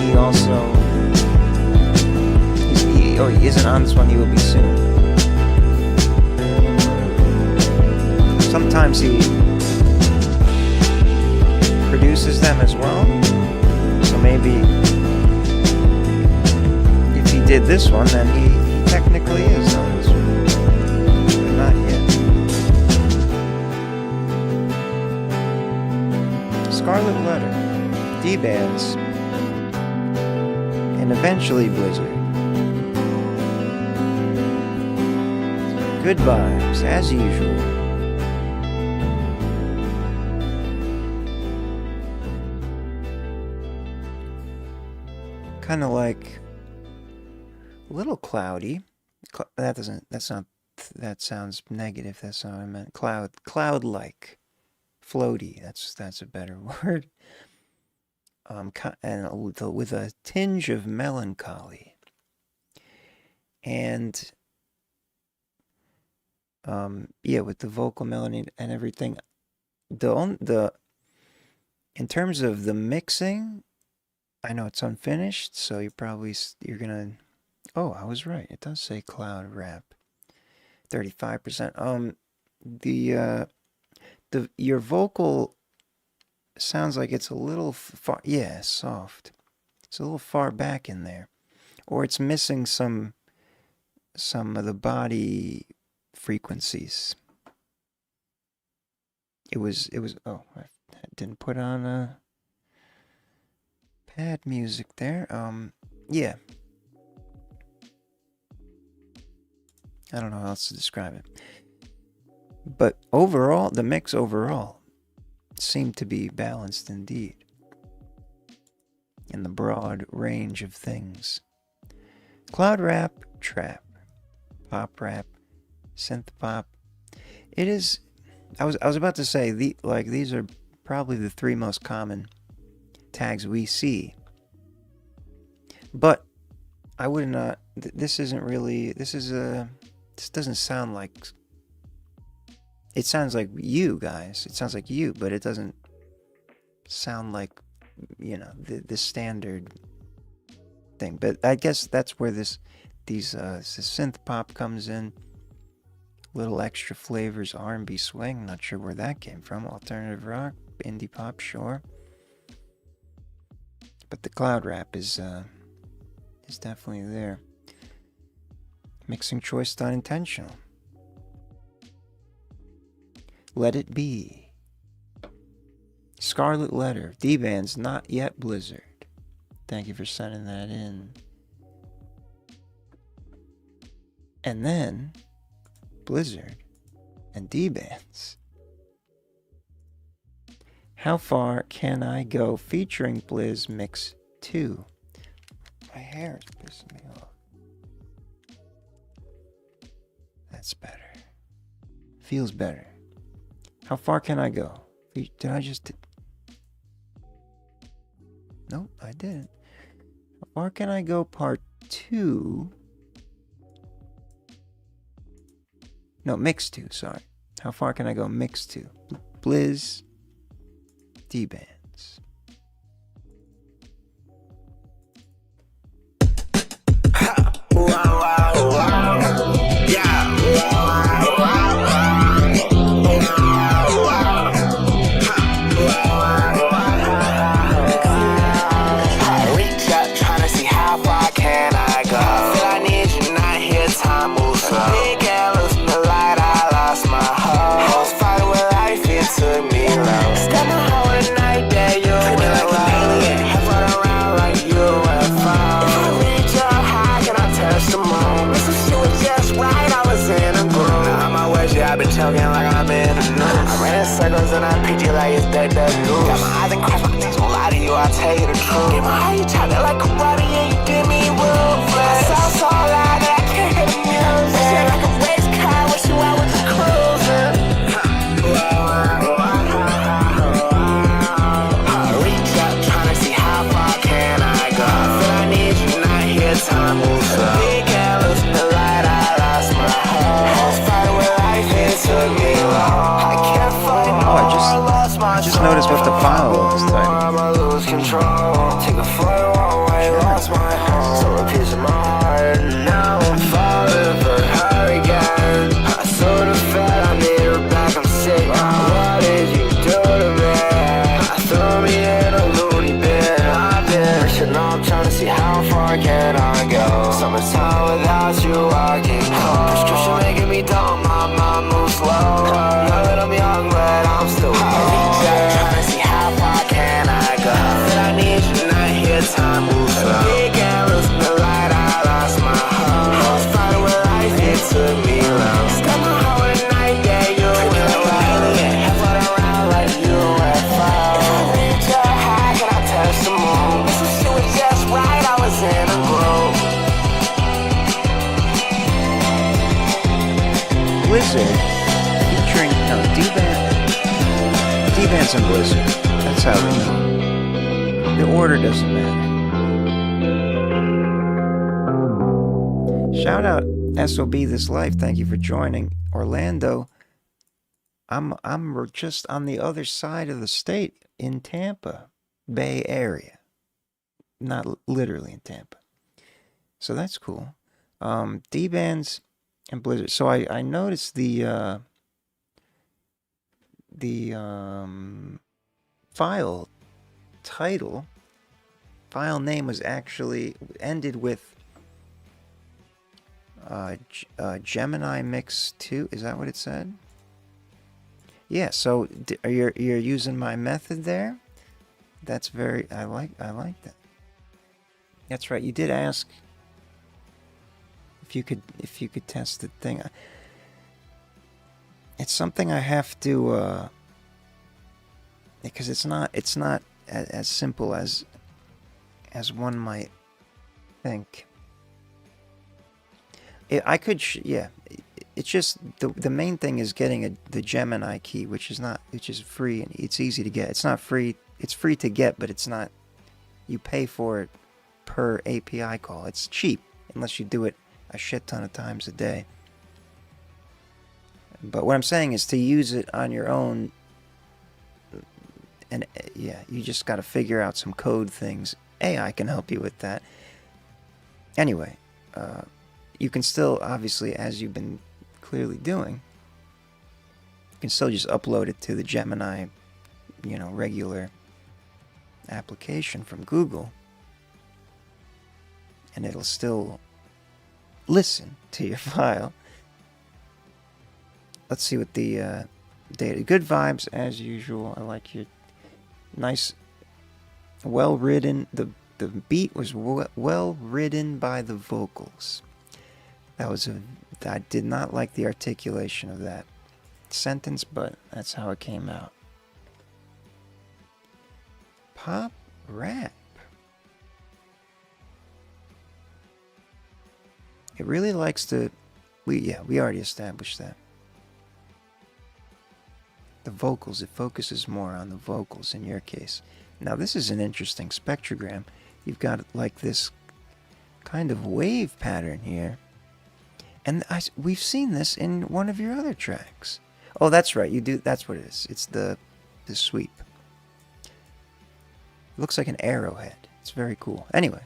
he also, he isn't on this one, he will be soon. Sometimes he produces them as well, so maybe if he did this one, then he technically is on this one, but not yet. Scarlet Letter, D-Bands, and eventually Blizzard. Good vibes, as usual. Kind of like a little cloudy. That sounds negative. That's not what I meant. Cloud-like, floaty. That's a better word. And with a tinge of melancholy. And yeah, with the vocal melody and everything. In terms of the mixing, I know it's unfinished, so you're gonna. Oh, I was right. It does say cloud rap, 35%. Your vocal sounds like it's a little far. Yeah, soft. It's a little far back in there, or it's missing some of the body frequencies. It was. Oh, I didn't put on pad music there. Yeah. I don't know how else to describe it. But overall, the mix overall seemed to be balanced indeed. In the broad range of things. Cloud rap, trap, pop rap, synth pop. It is. I was about to say these are probably the three most common tags we see. But I would not. This isn't really. This doesn't sound like. It sounds like you guys. It sounds like you, but it doesn't sound like, the standard thing. But I guess that's where this synth pop comes in. Little extra flavors, R&B swing. Not sure where that came from. Alternative rock, indie pop, sure. But the cloud rap is definitely there. Mixing choice done intentional. Let It Be. Scarlet Letter. D-Band's Not Yet Blizzard. Thank you for sending that in. And then Blizzard and D-Bands. How Far Can I Go featuring Blizz Mix 2. My hair is pissing me off. That's better. Feels better. How far can I go? Did I just... Nope, I didn't. How far can I go part 2? No, mix 2, sorry. How far can I go mix 2? Blizz, D-Bands. Choking like I'm in a noose. I ran in circles and I picked you like it's dead loose. Got my eyes and crossed my teeth, won't lie to you, I'll tell you the truth. Get my eye, you chopped it like karate and you did me ruthless. I sound so loud that I can't hear the music. Shit like a race car, wish you out with the cruising. Reach up, trying to see how far can I go. I feel I need you, not here, time moves slow. Big gal, losing the light, I lost my hope. Fight with life, it took me long. I can't fight no more, I just noticed what the file was. I'ma lose control. Take a flight one way. watch you walking home. Prescription making me dumb, my mind moves slow. Know that I'm young, but I'm still trying to see how far can I go. Said I need you, not here, time moves slow. You can't lose the light, I lost my hope. I was fighting with life, it took me low. Got my heart at night, yeah, you went low. I float around like you went far. If I reach your high, can I touch the moon? This shit was just right, I was in a groove. Blizzard featuring D-Bands and Blizzard. That's how we know. The order doesn't matter. Shout out SOB This Life. Thank you for joining. Orlando. I'm just on the other side of the state in Tampa Bay area. Not literally in Tampa. So that's cool. D-Bands and Blizzard. So I noticed the file title, file name was actually ended with Gemini Mix 2. Is that what it said? Yeah. So you're using my method there. That's very. I like that. That's right. You did ask if you could test the thing. It's something I have to because it's not as simple as one might think. I could yeah. It's just the main thing is getting the Gemini key, which is free and it's easy to get. It's not free. It's free to get, but it's not. You pay for it per API call. It's cheap unless you do it a shit ton of times a day. But what I'm saying is to use it on your own, and yeah, you just got to figure out some code things. AI can help you with that. Anyway, you can still, obviously, as you've been clearly doing, you can still just upload it to the Gemini, regular application from Google, and it'll still listen to your file. Let's see what the data. Good vibes as usual. I like your nice, well written. The beat was well written by the vocals. I did not like the articulation of that sentence, but that's how it came out. Pop rap. It really likes to. We already established that. The vocals, it focuses more on the vocals in your case. Now this is an interesting spectrogram. You've got like this kind of wave pattern here. And we've seen this in one of your other tracks. Oh, that's right. You do. That's what it is. It's the sweep. It looks like an arrowhead. It's very cool. Anyway,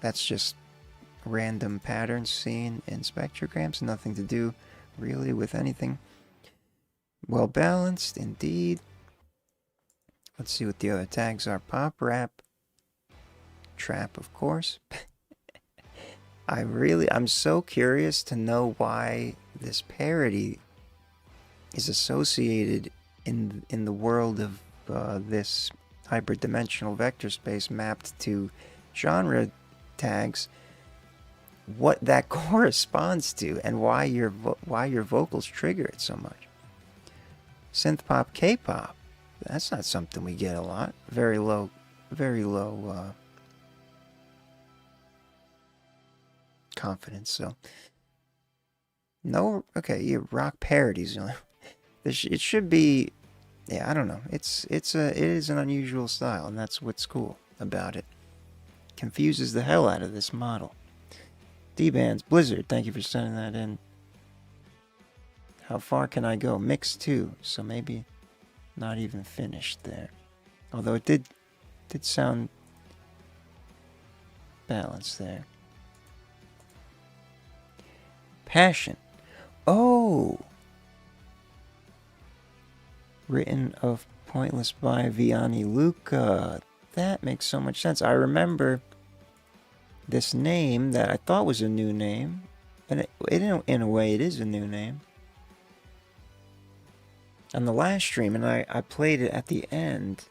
that's just random patterns seen in spectrograms. Nothing to do really with anything. Well balanced indeed. Let's see what the other tags are. Pop, rap, trap, of course. I'm so curious to know why this parody is associated in the world of this hyperdimensional vector space mapped to genre tags. What that corresponds to and why your vocals trigger it so much. Synth pop, K-pop. That's not something we get a lot. Very low confidence. So no, okay, yeah, rock parodies. It should be, yeah, I don't know. It is an unusual style, and that's what's cool about it. Confuses the hell out of this model. D-Bands, Blizzard, thank you for sending that in. How far can I go? Mix 2, so maybe not even finished there. Although it did sound balanced there. Passion. Oh! Written of Pointless by Vianney Luca. That makes so much sense. I remember this name that I thought was a new name, and in a way it is a new name, on the last stream, and I played it at the end,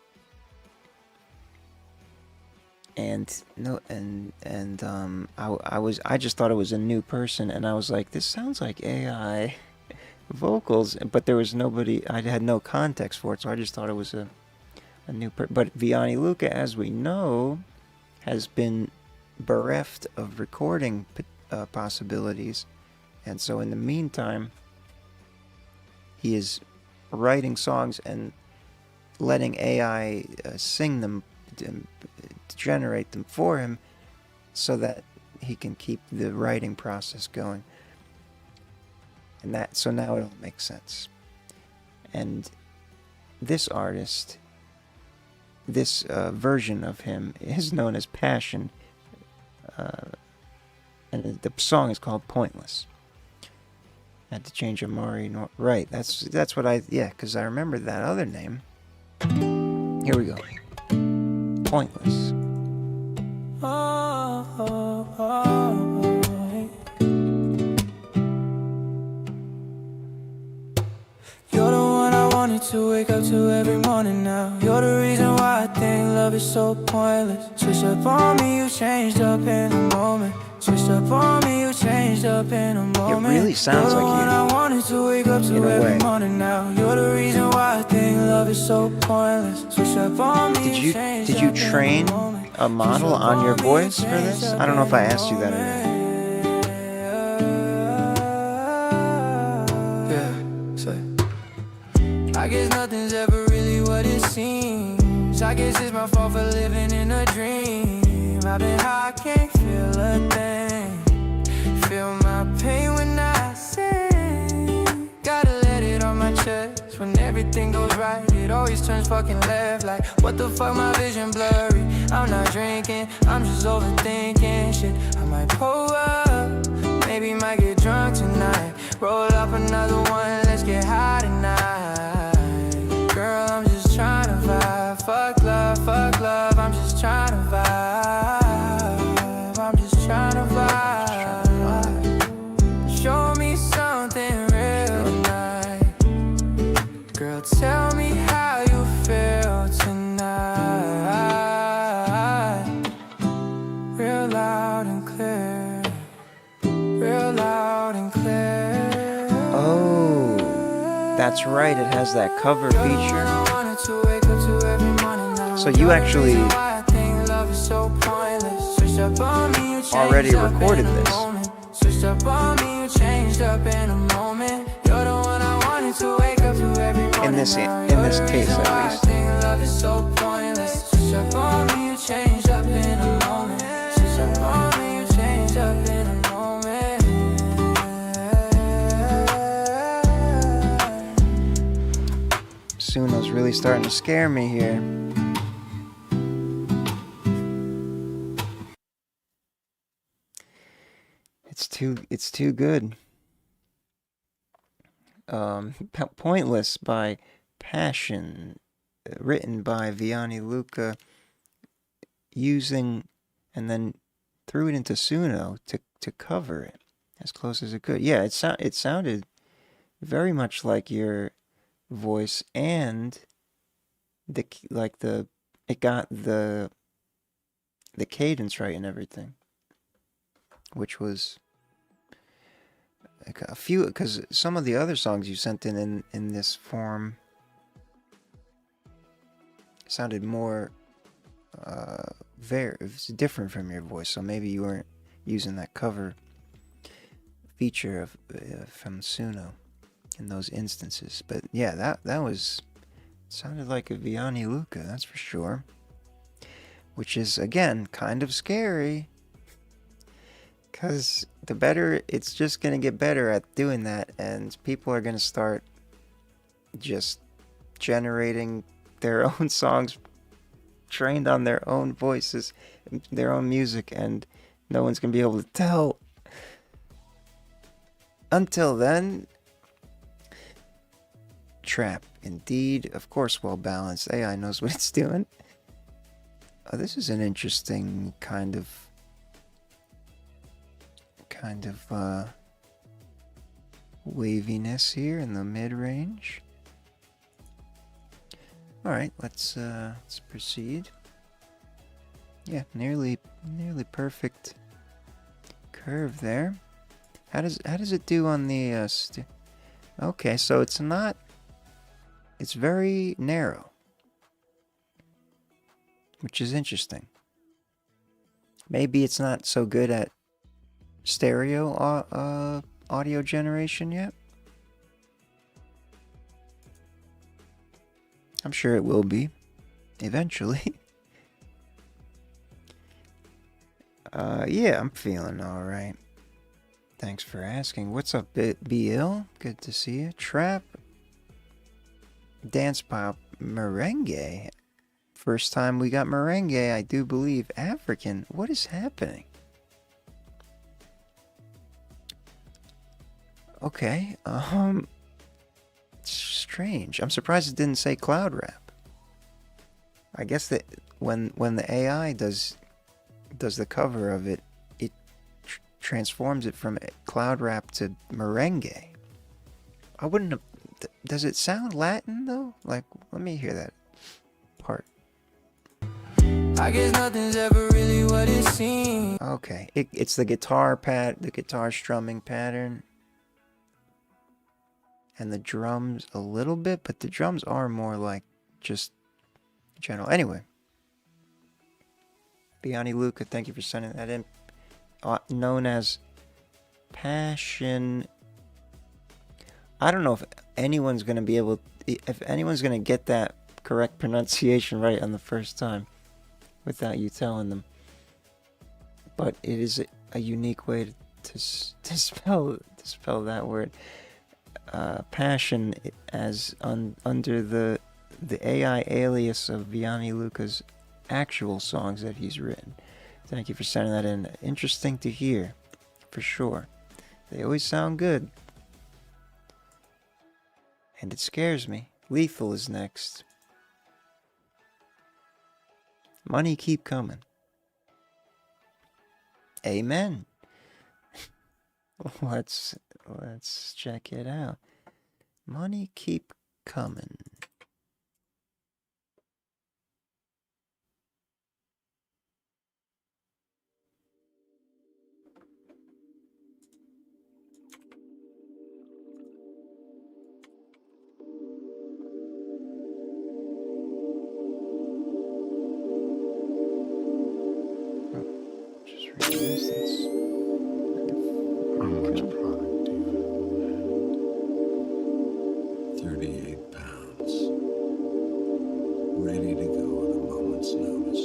and I just thought it was a new person, and I was like, this sounds like AI vocals, but there was nobody. I had no context for it, so I just thought it was a new person. But Vianney Luca, as we know, has been bereft of recording possibilities, and so in the meantime, he is writing songs and letting AI sing them, generate them for him, so that he can keep the writing process going. And so now it all makes sense. And this artist, this version of him is known as Passion, and the song is called Pointless. I had to change Amari. Right, that's what because I remembered that other name. Here we go. Pointless. You're the one I wanted to wake up to every morning now. You're the reason why I think love is so pointless. Switch up on me, you changed up in a moment. Switched up on me, you changed up in a moment. It really sounds like you. I wanted to wake up to every morning now. You're the reason why I think love is so pointless. Switch up on me, Did you train a model on your voice for this? I don't know if I asked you that or not. I guess nothing's ever really what it seems. I guess it's my fault for living in a dream. I've been high, I can't feel a thing. Feel my pain when I sing. Gotta let it on my chest. When everything goes right, it always turns fucking left. Like, what the fuck, my vision blurry. I'm not drinking, I'm just overthinking shit. I might pull up, maybe might get drunk tonight. Roll up another one, let's get high tonight. Girl, I'm just trying to vibe. Fuck love, I'm just trying to vibe. I'm just trying to vibe. Show me something real tonight. Girl, tell me how you feel tonight. Real loud and clear. Real loud and clear. Oh, that's right, it has that cover feature. So you actually already recorded this. In this case, at least. Suno's really starting to scare me here. It's too good. Pointless by Passion, written by Vianney Luca, using and then threw it into Suno to cover it as close as it could. Yeah, it sounded very much like your voice, and it got the cadence right and everything, which was a few, because some of the other songs you sent in this form sounded more very different from your voice, so maybe you weren't using that cover feature of from Suno in those instances. But yeah, that sounded like a Vianney Luca, that's for sure, which is again kind of scary, because it's just gonna get better at doing that, and people are gonna start just generating their own songs trained on their own voices, their own music, and no one's gonna be able to tell. Until then, trap indeed. Of course, well balanced. AI knows what it's doing. This is an interesting kind of kind of waviness here in the mid-range. All right, let's proceed. Yeah, nearly perfect curve there. How does it do on the okay, so it's very narrow, which is interesting. Maybe it's not so good at stereo audio generation yet. I'm sure it will be eventually. Yeah, I'm feeling all right. Thanks for asking. What's up, BL? Good to see you. Trap, dance pop, merengue. First time we got merengue, I do believe. African. What is happening? Okay. Strange. I'm surprised it didn't say cloud rap. I guess that when the AI does the cover of it, it transforms it from cloud rap to merengue. I wouldn't have. Does it sound Latin though? Like, let me hear that part. I guess nothing's ever really what it seems. Okay, it's the guitar strumming pattern, and the drums a little bit, but the drums are more like just general. Anyway, Biani Luca, thank you for sending that in. Known as Passion. I don't know if anyone's gonna be able, if anyone's gonna get that correct pronunciation right on the first time, without you telling them. But it is a unique way to spell that word. Passion, as under the AI alias of Vianney Luca's actual songs that he's written. Thank you for sending that in. Interesting to hear, for sure. They always sound good. And it scares me. Lethal is next. Money keep coming. Amen. Let's check it out. Money keep coming. Resistance. How much product do you have? 38 pounds. Ready to go at a moment's notice.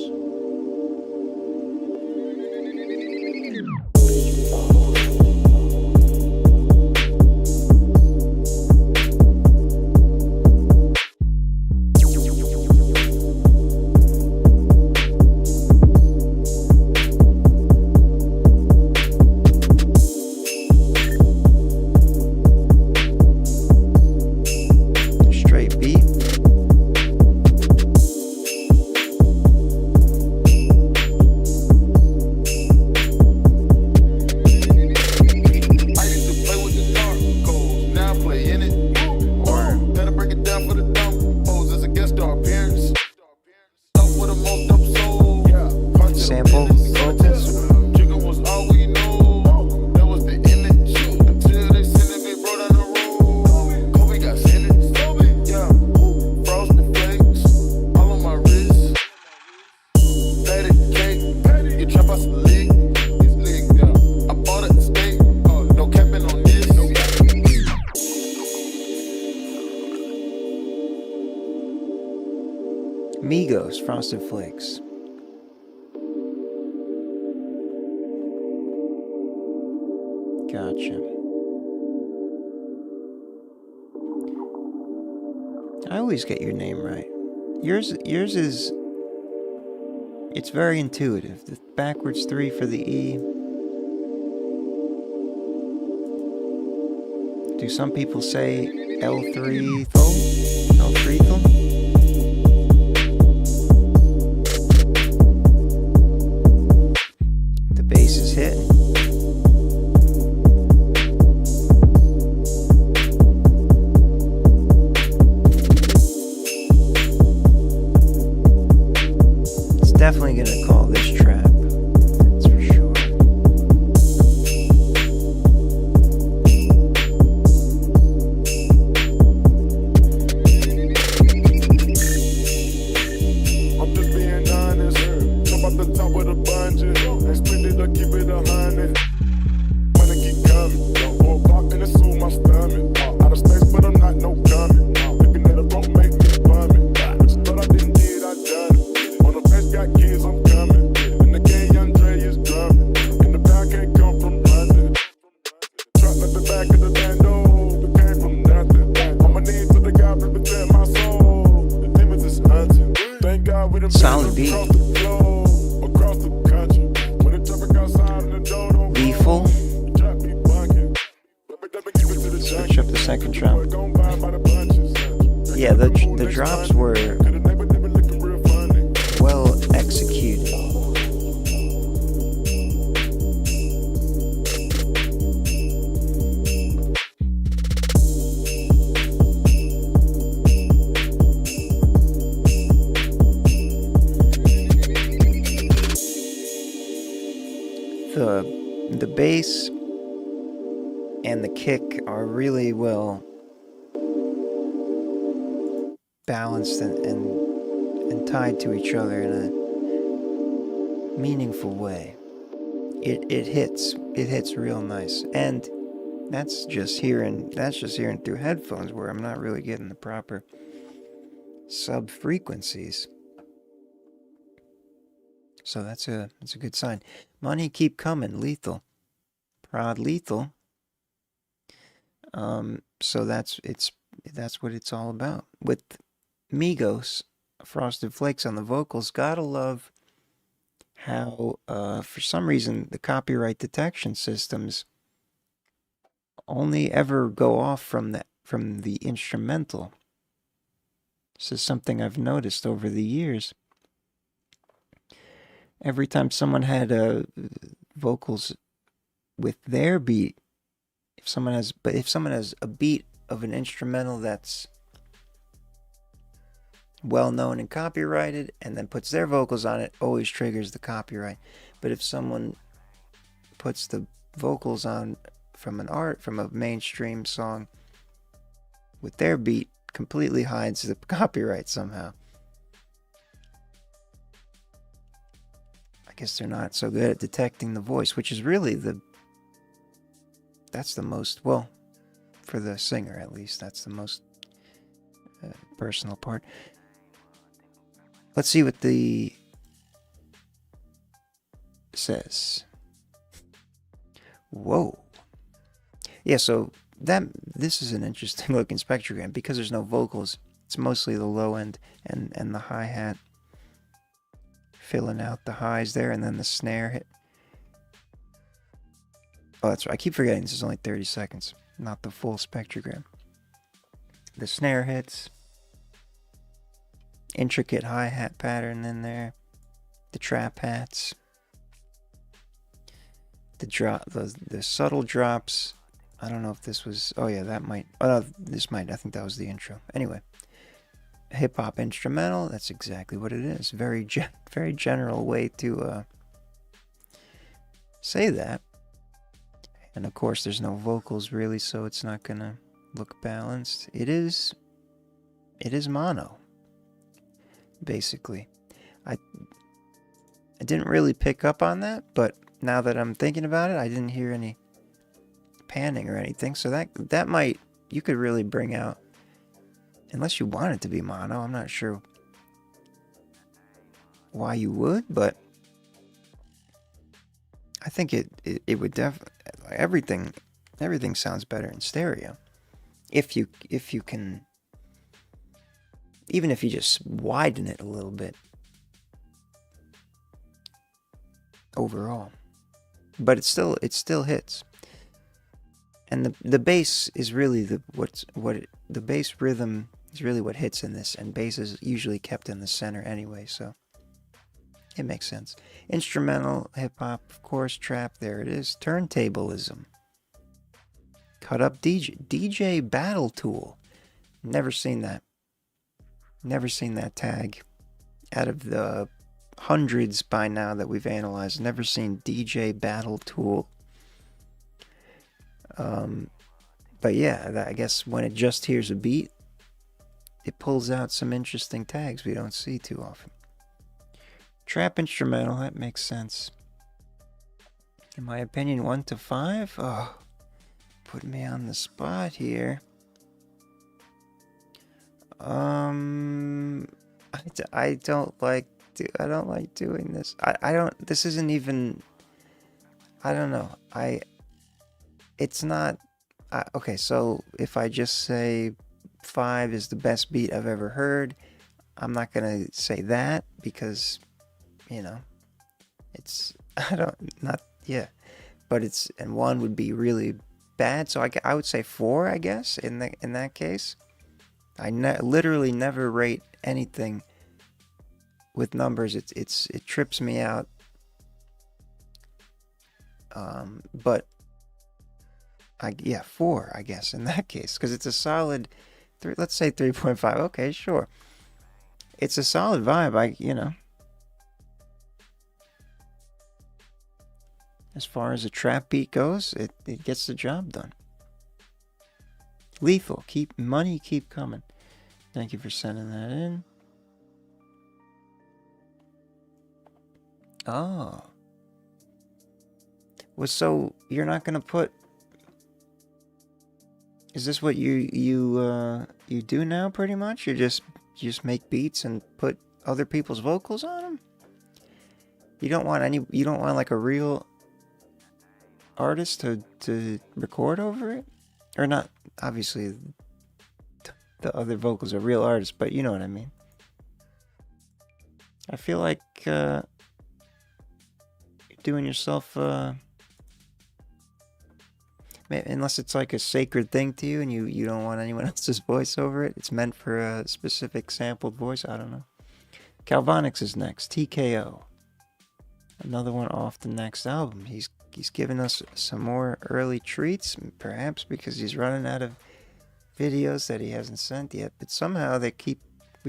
Migos, Frosted Flakes. Gotcha. I always get your name right. Yours is, it's very intuitive. The backwards 3 for the E. Do some people say L3 thol? L3 thol? The bass is hitting. back of the bando. We came from nothing. On my knees to the God, protect my soul. The demons is hunting. Thank God we done Solid been beat. across the globe, across the country. When the traffic outside and the door don't Lethal. the trap be bucking. Switch up the second drum. Yeah, the drops were well executed. The bass and the kick are really well balanced and tied to each other in a meaningful way. It hits real nice, and that's just hearing through headphones where I'm not really getting the proper sub frequencies. So that's a good sign. Money keep coming, Lethal. Prod Lethal. So that's what it's all about. With Migos, Frosted Flakes on the vocals, gotta love how for some reason the copyright detection systems only ever go off from the instrumental. This is something I've noticed over the years. Every time someone had vocals with their beat, if someone has a beat of an instrumental that's well known and copyrighted, and then puts their vocals on it, always triggers the copyright. But if someone puts the vocals on from a mainstream song with their beat, completely hides the copyright somehow. I guess they're not so good at detecting the voice, which is really that's the most, well, for the singer at least, that's the most personal part. Let's see what the says. Whoa. Yeah, so this is an interesting looking spectrogram because there's no vocals. It's mostly the low end and the hi-hat filling out the highs there, and then the snare hit. Oh, that's right. I keep forgetting this is only 30 seconds, not the full spectrogram. The snare hits. Intricate hi-hat pattern in there. The trap hats. The subtle drops. I don't know if this was... Oh, yeah, that might... Oh, no, this might. I think that was the intro. Anyway. Hip-hop instrumental. That's exactly what it is. Very general way to say that. And, of course, there's no vocals, really, so it's not going to look balanced. It is mono, basically. I didn't really pick up on that, but now that I'm thinking about it, I didn't hear any panning or anything, so that might, you could really bring out, unless you want it to be mono. I'm not sure why you would, but I think it would definitely, everything sounds better in stereo if you can, even if you just widen it a little bit overall. But it still hits. And the bass is really the bass rhythm is really what hits in this, and bass is usually kept in the center anyway, so it makes sense. Instrumental, hip hop, of course, trap, there it is. Turntablism. Cut up DJ Battle Tool. Never seen that. Never seen that tag. Out of the hundreds by now that we've analyzed, never seen DJ Battle Tool. But yeah, I guess when it just hears a beat, it pulls out some interesting tags we don't see too often. Trap instrumental, that makes sense. In my opinion, 1 to 5. Oh, put me on the spot here. I don't like doing this. I don't. This isn't even. I don't know. It's not Okay, so if I just say 5 is the best beat I've ever heard, I'm not gonna say that because, you know, it's but it's, and 1 would be really bad. So I would say 4, I guess, in that case. I literally never rate anything with numbers. It trips me out. But 4, I guess, in that case, because it's a solid 3, let's say 3.5. Okay, sure. It's a solid vibe. As far as a trap beat goes, it gets the job done. Lethal. Keep coming. Thank you for sending that in. Oh. Well, so you're not gonna put. Is this what you do now? Pretty much, you just make beats and put other people's vocals on them. You don't want like a real artist to record over it, or not. Obviously, the other vocals are real artists, but you know what I mean. I feel like you're doing yourself. Unless it's like a sacred thing to you and you don't want anyone else's voice over it. It's meant for a specific sampled voice. I don't know. Calvonix is next. TKO. Another one off the next album. He's giving us some more early treats, perhaps because he's running out of videos that he hasn't sent yet. But somehow we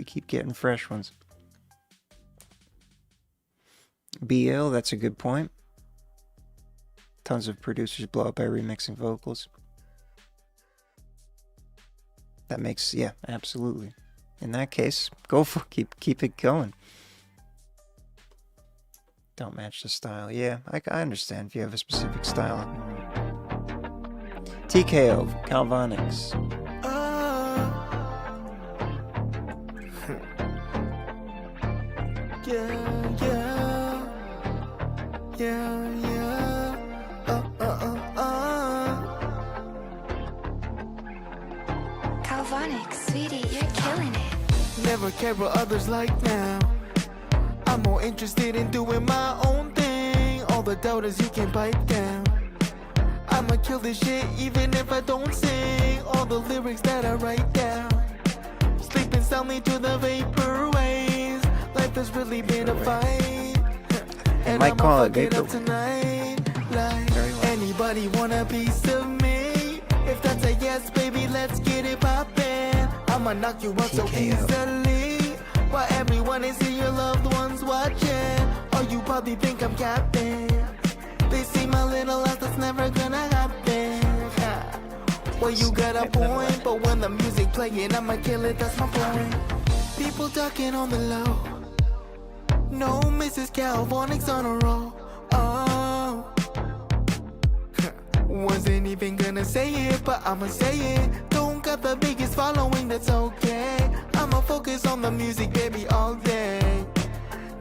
keep getting fresh ones. BL, that's a good point. Tons of producers blow up by remixing vocals. That makes, absolutely. In that case, go for keep it going. Don't match the style. Yeah, I understand if you have a specific style. TKO, Calvonix. Calvonic, sweetie, you're killing it. Never care what others like now. I'm more interested in doing my own thing. All the doubters you can pipe down. I'ma kill this shit even if I don't sing all the lyrics that I write down. Sleeping soundly to the vapor waves. Life has really been a fight. And might I'ma call it fuck it vapor up tonight. Like, anybody want a piece of me? If that's a yes, baby, let's get it poppin'. I'ma knock you out so easily. While everyone is here, your loved ones watching. Or you probably think I'm capping. They see my little ass, that's never gonna happen. Well, you got a point, but when the music playing, I'ma kill it, that's my point. People talking on the low. No Mrs. Calvonix on a roll. Oh. Wasn't even gonna say it, but I'ma say it. Don't got the biggest following, that's okay. I'ma focus on the music, baby, all day.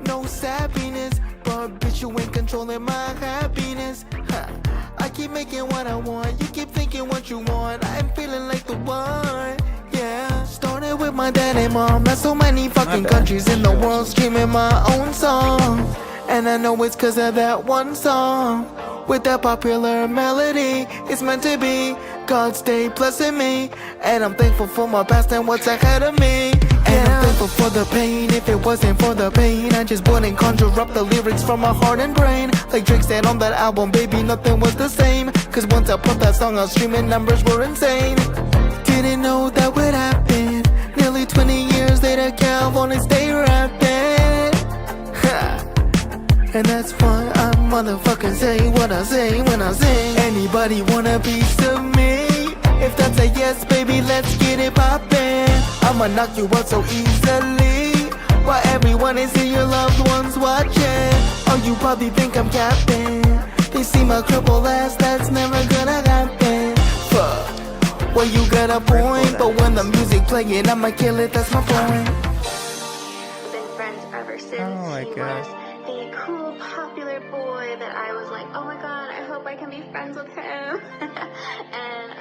No sappiness, but bitch, you ain't controlling my happiness. I keep making what I want, you keep thinking what you want. I'm feeling like the one, yeah. Started with my dad and mom. There's so many fucking countries in the world streaming my own song. And I know it's cause of that one song. With that popular melody, it's meant to be. God stay blessing me. And I'm thankful for my past and what's ahead of me. And I'm thankful for the pain. If it wasn't for the pain, I just wouldn't conjure up the lyrics from my heart and brain. Like Drake said on that album, baby, nothing was the same. Cause once I put that song out, streaming numbers were insane. Didn't know that would happen. Nearly 20 years later, Calvonix stay rapping. And that's why I motherfucking say what I say when I sing. Anybody want a piece of me? If that's a yes, baby, let's get it poppin'. I'ma knock you out so easily. While everyone is here, your loved ones watching. Or you probably think I'm capping. They see my crippled ass, that's never gonna happen. Fuck. Well, you got a point, but when the music playing, I'ma kill it, that's my point. Been friends ever since. Oh my he God. was the cool, popular boy that I was like, oh my god, I hope I can be friends with him. And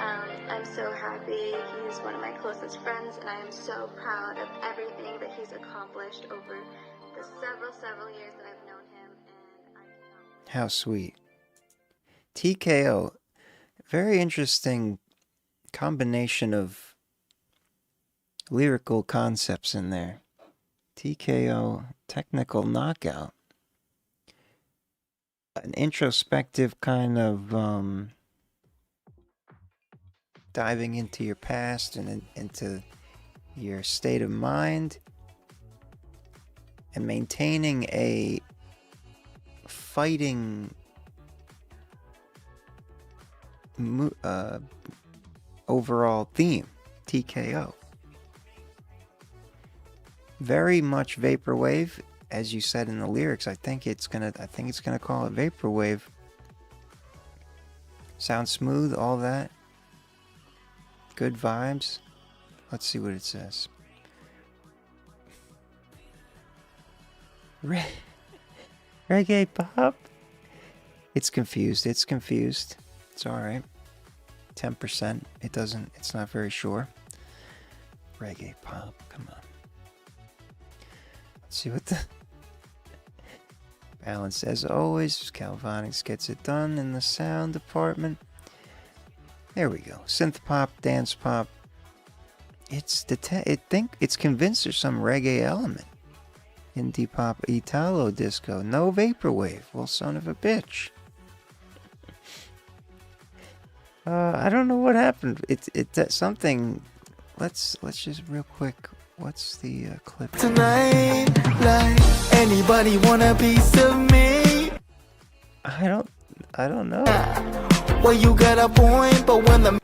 is one of my closest friends, and I am so proud of everything that he's accomplished over the several years that I've known him, and I cannot... How sweet. TKO. Very interesting combination of lyrical concepts in there. TKO, technical knockout. An introspective kind of diving into your past and into your state of mind and maintaining a fighting overall theme. TKO. Very much vaporwave, as you said in the lyrics. I think it's gonna call it vaporwave. Sounds smooth, all that. Good vibes. Let's see what it says. Reggae pop. It's confused. It's alright. 10%. It's not very sure. Reggae pop. Come on. Let's see what the balance. As always, Calvonics gets it done in the sound department. There we go. Synth pop, dance pop. It's convinced there's some reggae element. Indie pop, Italo disco. No vaporwave. Well, son of a bitch. I don't know what happened. It's something. Let's just real quick. What's the clip? Tonight, like anybody want a piece of me? I don't know. Well, you got a point, but when the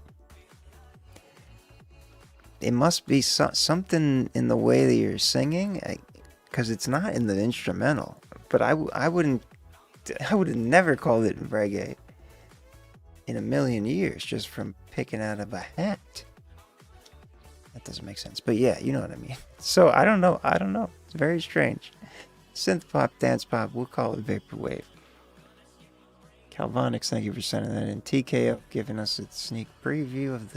It must be something in the way that you're singing, because it's not in the instrumental. But I would have never called it reggae in a million years just from picking out of a hat. That doesn't make sense. But yeah, you know what I mean. So I don't know. It's very strange. Synth pop, dance pop, we'll call it vaporwave. Calvonics, thank you for sending that in. TKO giving us a sneak preview of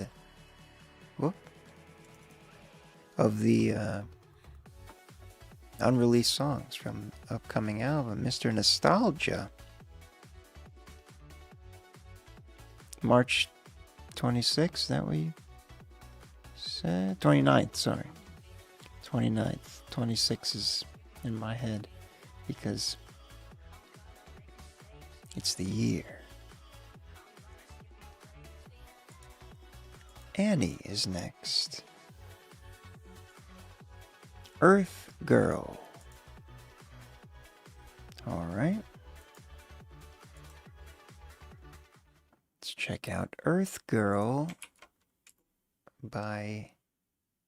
the unreleased songs from upcoming album, Mr. Nostalgia. March 26th, that what you said? 29th, sorry. 29th. 26 is in my head because it's the year. Annie is next. Earth Girl. All right. Let's check out Earth Girl by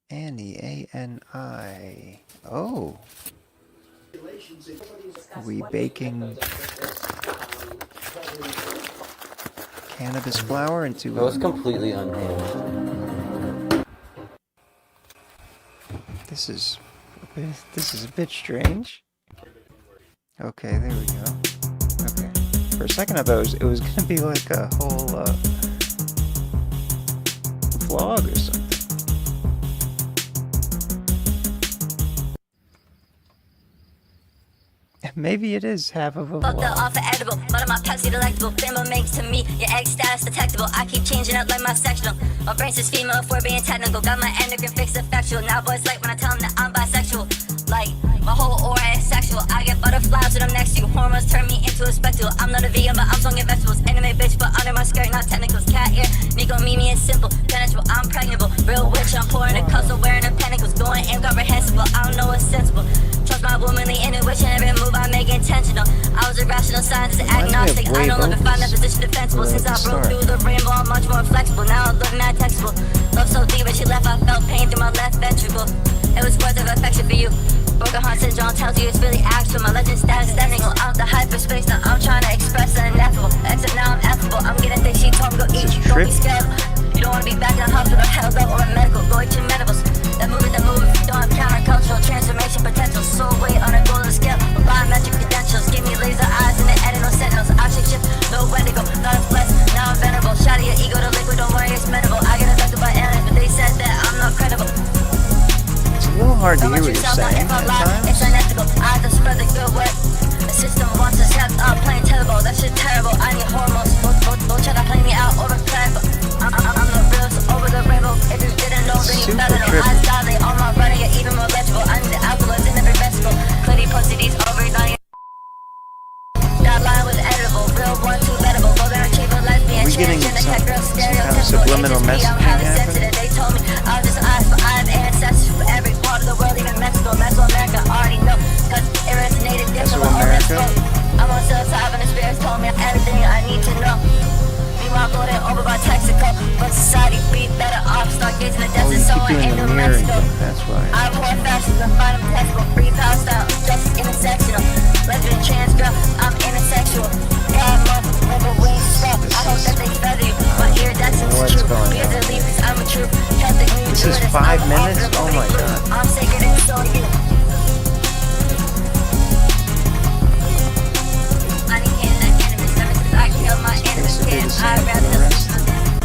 Annie, A-N-I. Oh. Are we baking cannabis flower into... That was completely unhinged. This is a bit strange. Okay, there we go. Okay. For a second I thought it was gonna be like a whole vlog or something. Maybe it is half of a Fuck the vlog. offer edible, but my Pepsi delectable. Bimbo makes to me your egg status detectable. I keep changing up like my sectional. My brain's is female if we're being technical. Got my endocrine fix effectual. Now boys like when I tell them that I'm bisexual. Like, my whole aura is sexual. I get butterflies when I'm next to you. Hormones turn me into a spectacle. I'm not a vegan, but I'm swinging vegetables. Anime bitch, but under my skirt, not technicals. Cat ear, Nico Mimi is simple. Penetrable, I'm pregnable. Real witch, I'm pouring a cup, so wearing the pentacles. Going incomprehensible, I don't know what's sensible. Trust my womanly intuition, every move I make intentional. I was a rational scientist, agnostic. I no longer find that position defensible. Since I broke through the rainbow, I'm much more flexible. Now I'm looking at textable. Love so deep, when she left, I felt pain through my left ventricle. It was words of affection for you. Broken heart syndrome tells you it's really actual. My legend status standing out the hyperspace. Now I'm trying to express the ineffable. Except now I'm affable. I'm getting things she told me go eat. Don't be scared. You don't want to be back in the hospital, held up, or medical. Go eat your medibles. That move. Don't have countercultural transformation potential. So way on a golden scale. With biometric credentials. Give me laser eyes and the edit no sentinels. I should shift, no where to go. Not a flex, now I'm venerable. Shot of your ego to liquid, don't worry, it's menable. I get affected by aliens, but they said that hard to hear what you're saying at times. It's unethical. I just spread the good word. The system wants us kept up playing terrible. That shit terrible. I need hormones. Don't try to play me out over credible. I'm the realest over the rainbow. If you didn't know, then you better know. I style they all my running it even more legible. I need the alcohol in every vegetable. Clearly pussy these ovaries on your. That line was editable. Real one, two bettable. Go there and cheap a lesbian. Are we getting some kind of subliminal messaging happening? They told me I was just eyes, but I have ancestors from every part of the world, even Mexico. Mesoamerica, I already know. Cause it resonated different with all that spoke. I'm on psilocybin and the spirits told me everything I need to know. Meanwhile, going over by Texaco. But society be better off. Start gazing at desert, so in New Mexico. That's why. I pour fashion and find them textbook. Free power style, just intersectional. Lesbian, trans girl, I'm intersexual. God, mother, remember when you stop. I hope that they feather you. My iridescence is true. Because at least I'm a true. This is 5 minutes? Oh my god. I'm sacred and so are you.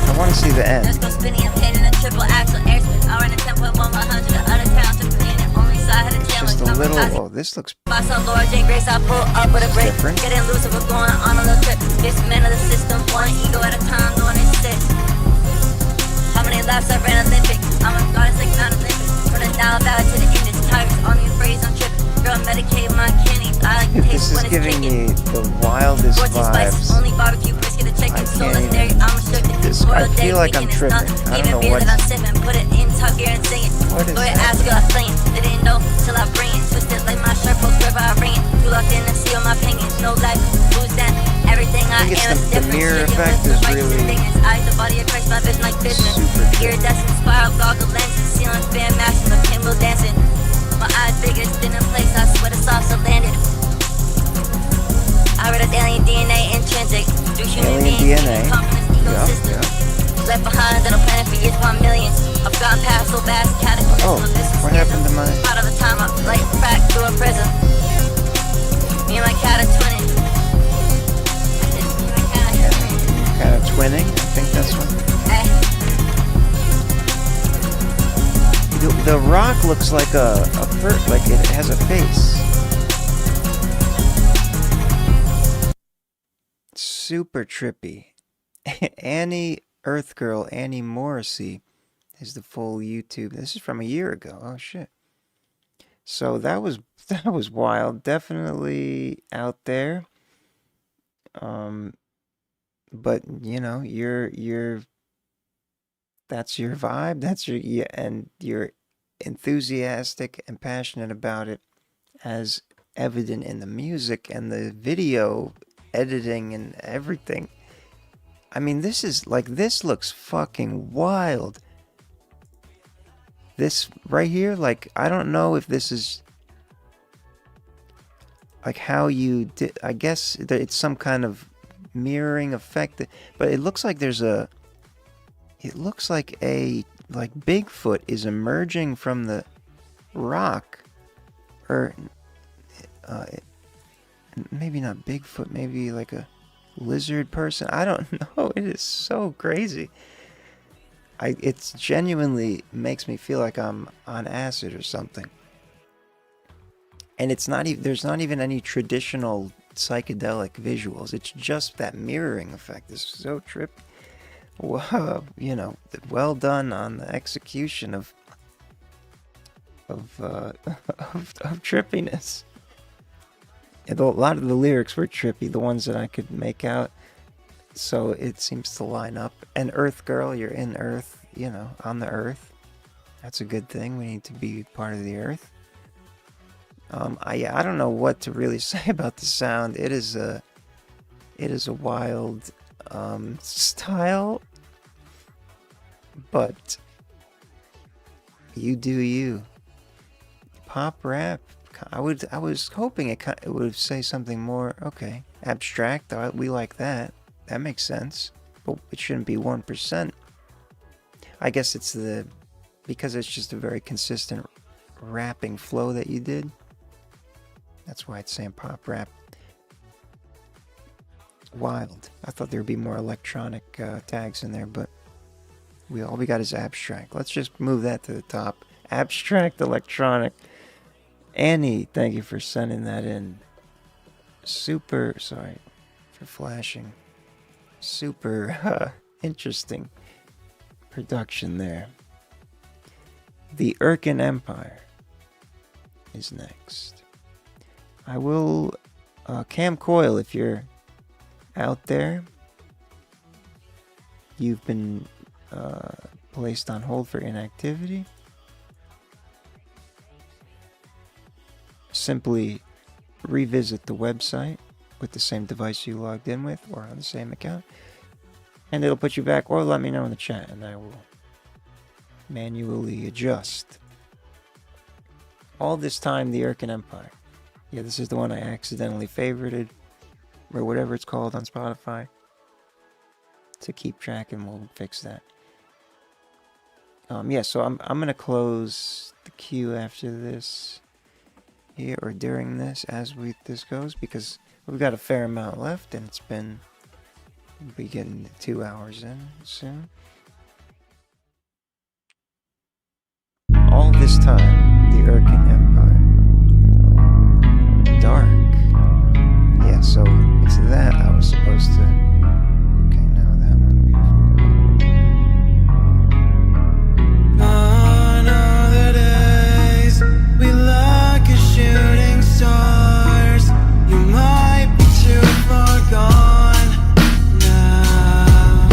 I want to see the end. Let's go spinning and painting a triple axle air spin. I ran a 10.1 100 the other town to clean it. Only side had a tail. Just a little. Oh, this looks. By some Lord J. Grace, I pull up with a break. Getting loose of what's going on a little trip. Dismantle the system, one ego at a time, doing it six. How many laps I ran Olympic? I'm a goddess like not Olympic. From the Nile Valley to the Indus, tyrants on these phrase on trip. Girl, medicate my kidneys. I like to taste when it's giving kicking. me the wildest vibes. Only barbecue brisket, the chicken, solitary. I'm restricted. I feel like I'm tripping. I don't know what. That I'm sipping, put it in tuck here and sing it. What is Lawyer that? ask you, I sling it. They didn't know till I bring it. Twisted like my shirt, post grip, I ring it. Too locked in to see all my opinions. No life, who's that? Everything I think am is the different. mirror Shaking effect lips, is the righteous really indignance. Eyes, the body of Christ, my vision like business. Iridescent spiral, goggle lenses, ceiling fan matching, the pinwheel dancing. My eyes bigger, spinning place. I swear the sauce have landed. I read as alien DNA intrinsic. Do human Alien beings DNA. come from this ecosystem? Left behind on a planet for years upon millions. I've gone past so vast cataclysm. Oh, what happened to my? Part of the time I like crack through a prism. Me and my cat are twinning. Kind of twinning. I think that's what. The rock looks like like it has a face. Super trippy. Annie Earth Girl, Annie Morrissey is the full YouTube. This is from a year ago. Oh shit. So that was wild. Definitely out there. But you know, that's your vibe. That's your and you're enthusiastic and passionate about it, as evident in the music and the video editing and everything. I mean, this looks fucking wild. This right here, like, I don't know if this is like how you did. I guess it's some kind of mirroring effect, but it looks like like Bigfoot is emerging from the rock, or maybe not Bigfoot, maybe like a lizard person. I don't know. It is so crazy. It genuinely makes me feel like I'm on acid or something. And it's not even, there's not even any traditional psychedelic visuals. It's just that mirroring effect. It's so trippy. Wow, you know, well done on the execution of trippiness. And a lot of the lyrics were trippy, the ones that I could make out. So it seems to line up. And Earth Girl, you're in Earth, you know, on the Earth. That's a good thing. We need to be part of the Earth. I don't know what to really say about the sound. It is a wild style, but you do you. Pop rap. I was hoping it would say something more abstract. We like that. That makes sense. But it shouldn't be 1%. I guess it's because it's just a very consistent rapping flow that you did. That's why it's saying pop rap. Wild. I thought there would be more electronic tags in there, but all we got is abstract. Let's just move that to the top. Abstract electronic. Annie, thank you for sending that in. Super, sorry for flashing. Super interesting production there. The Urkin Empire is next. I will, Cam Coyle, if you're out there, you've been placed on hold for inactivity. Simply revisit the website with the same device you logged in with or on the same account, and it'll put you back, or let me know in the chat and I will manually adjust. All this time, the Urkin Empire. Yeah, this is the one I accidentally favorited, or whatever it's called on Spotify. To keep track, and we'll fix that. Yeah, so I'm gonna close the queue after this here, or during this, as this goes, because we've got a fair amount left, and we'll be getting 2 hours in soon. All this time, the Urkin Empire. Dark. Yeah, so it's that I was supposed to. Okay, now that one. Gone are the days we look at shooting stars. You might be too far gone now.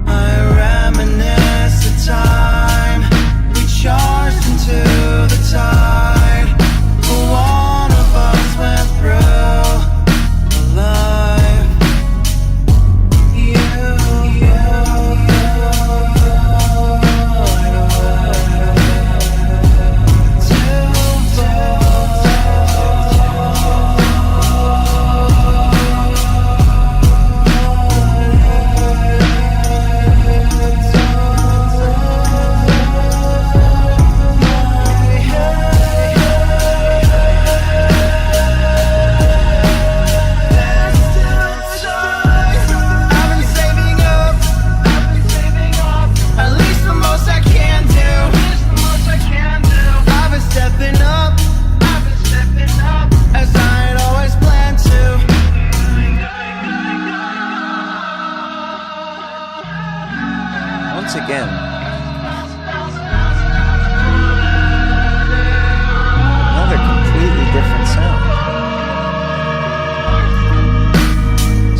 I reminisce the time we charged into the tide. For one of us went through alive. Once again, another completely different sound.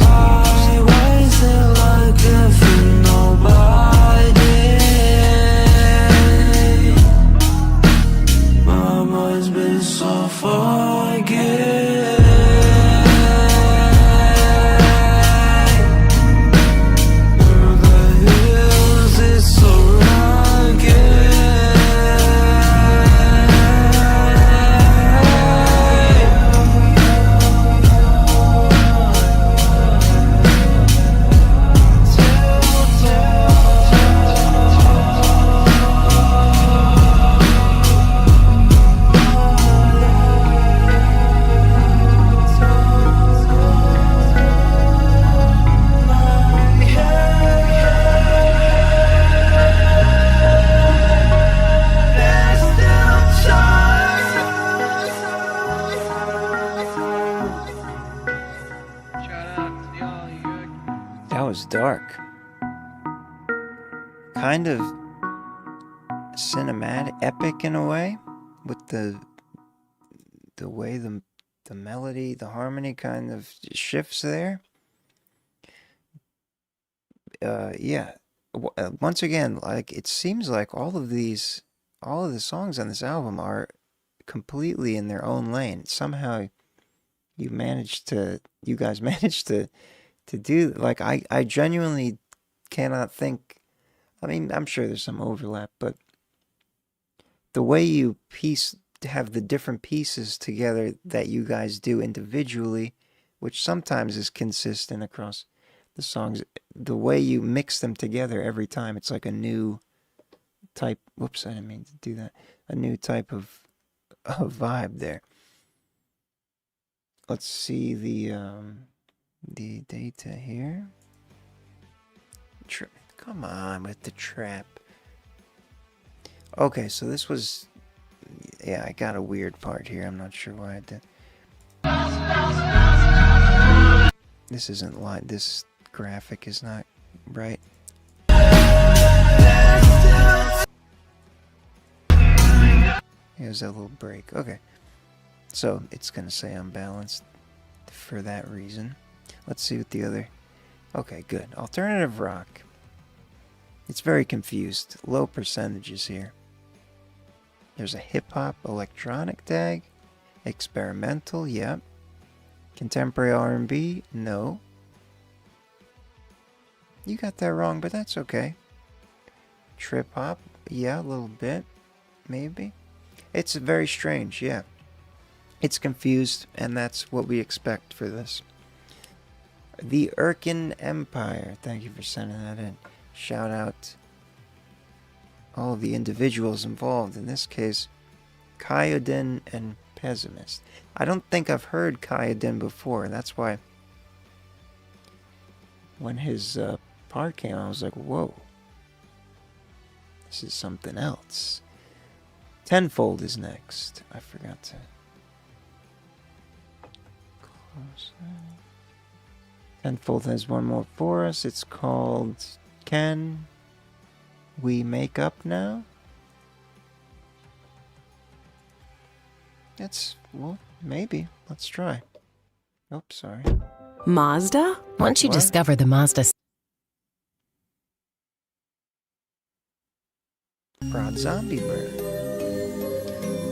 I wasted like if nobody. My mind's been so forget. Dark, kind of cinematic, epic in a way, with the way the melody, the harmony kind of shifts there. Yeah. Once again, like, it seems like all of the songs on this album are completely in their own lane. Somehow you guys managed to do, like, I genuinely cannot think. I mean, I'm sure there's some overlap, but the way you have the different pieces together that you guys do individually, which sometimes is consistent across the songs, the way you mix them together every time, it's like a new type. Whoops, I didn't mean to do that. A new type of vibe there. Let's see the data here. Come on with the trap. Okay, so this was... Yeah, I got a weird part here. I'm not sure why I did. This isn't live. This graphic is not right. Here's that little break. Okay. So, it's going to say unbalanced for that reason. Let's see what the other... Okay, good. Alternative rock. It's very confused. Low percentages here. There's a hip-hop electronic tag. Experimental, yep. Contemporary R&B, no. You got that wrong, but that's okay. Trip-hop, yeah, a little bit. Maybe. It's very strange, yeah. It's confused, and that's what we expect for this. The Urkin Empire. Thank you for sending that in. Shout out all of the individuals involved. In this case, Kyodin and Pessimist. I don't think I've heard Kyodin before. That's why when his part came on, I was like, whoa. This is something else. Tenfold is next. I forgot to close that. Tenfold has one more for us. It's called Can We Make Up Now? It's, well, maybe. Let's try. Oops, sorry. Mazda? Once you What? discover the Mazda Prod Zombie Bird.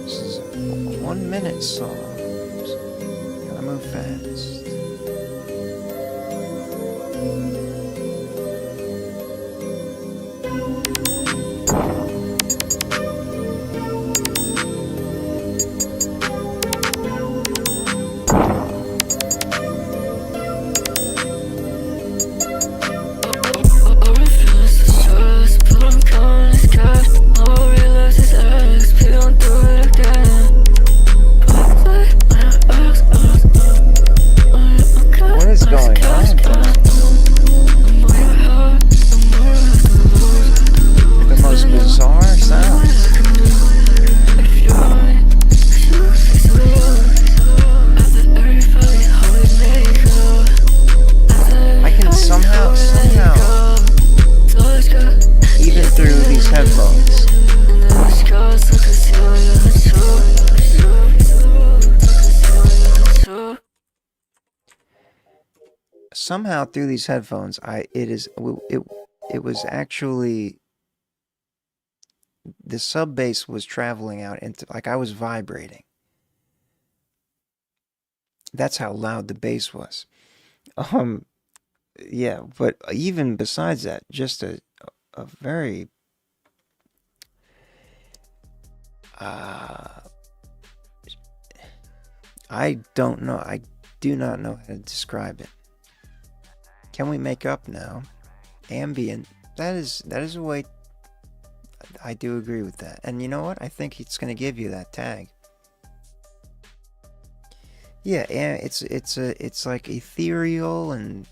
This is a 1 minute song. So gotta move fast. What is going on? The most bizarre sounds. I can somehow, even through these headphones, it was actually, the sub bass was traveling out into, like, I was vibrating. That's how loud the bass was. Yeah, but even besides that, just a very I don't know. I do not know how to describe it. Can we make up now? Ambient. That is a way. I do agree with that. And you know what? I think it's going to give you that tag. Yeah, it's like ethereal and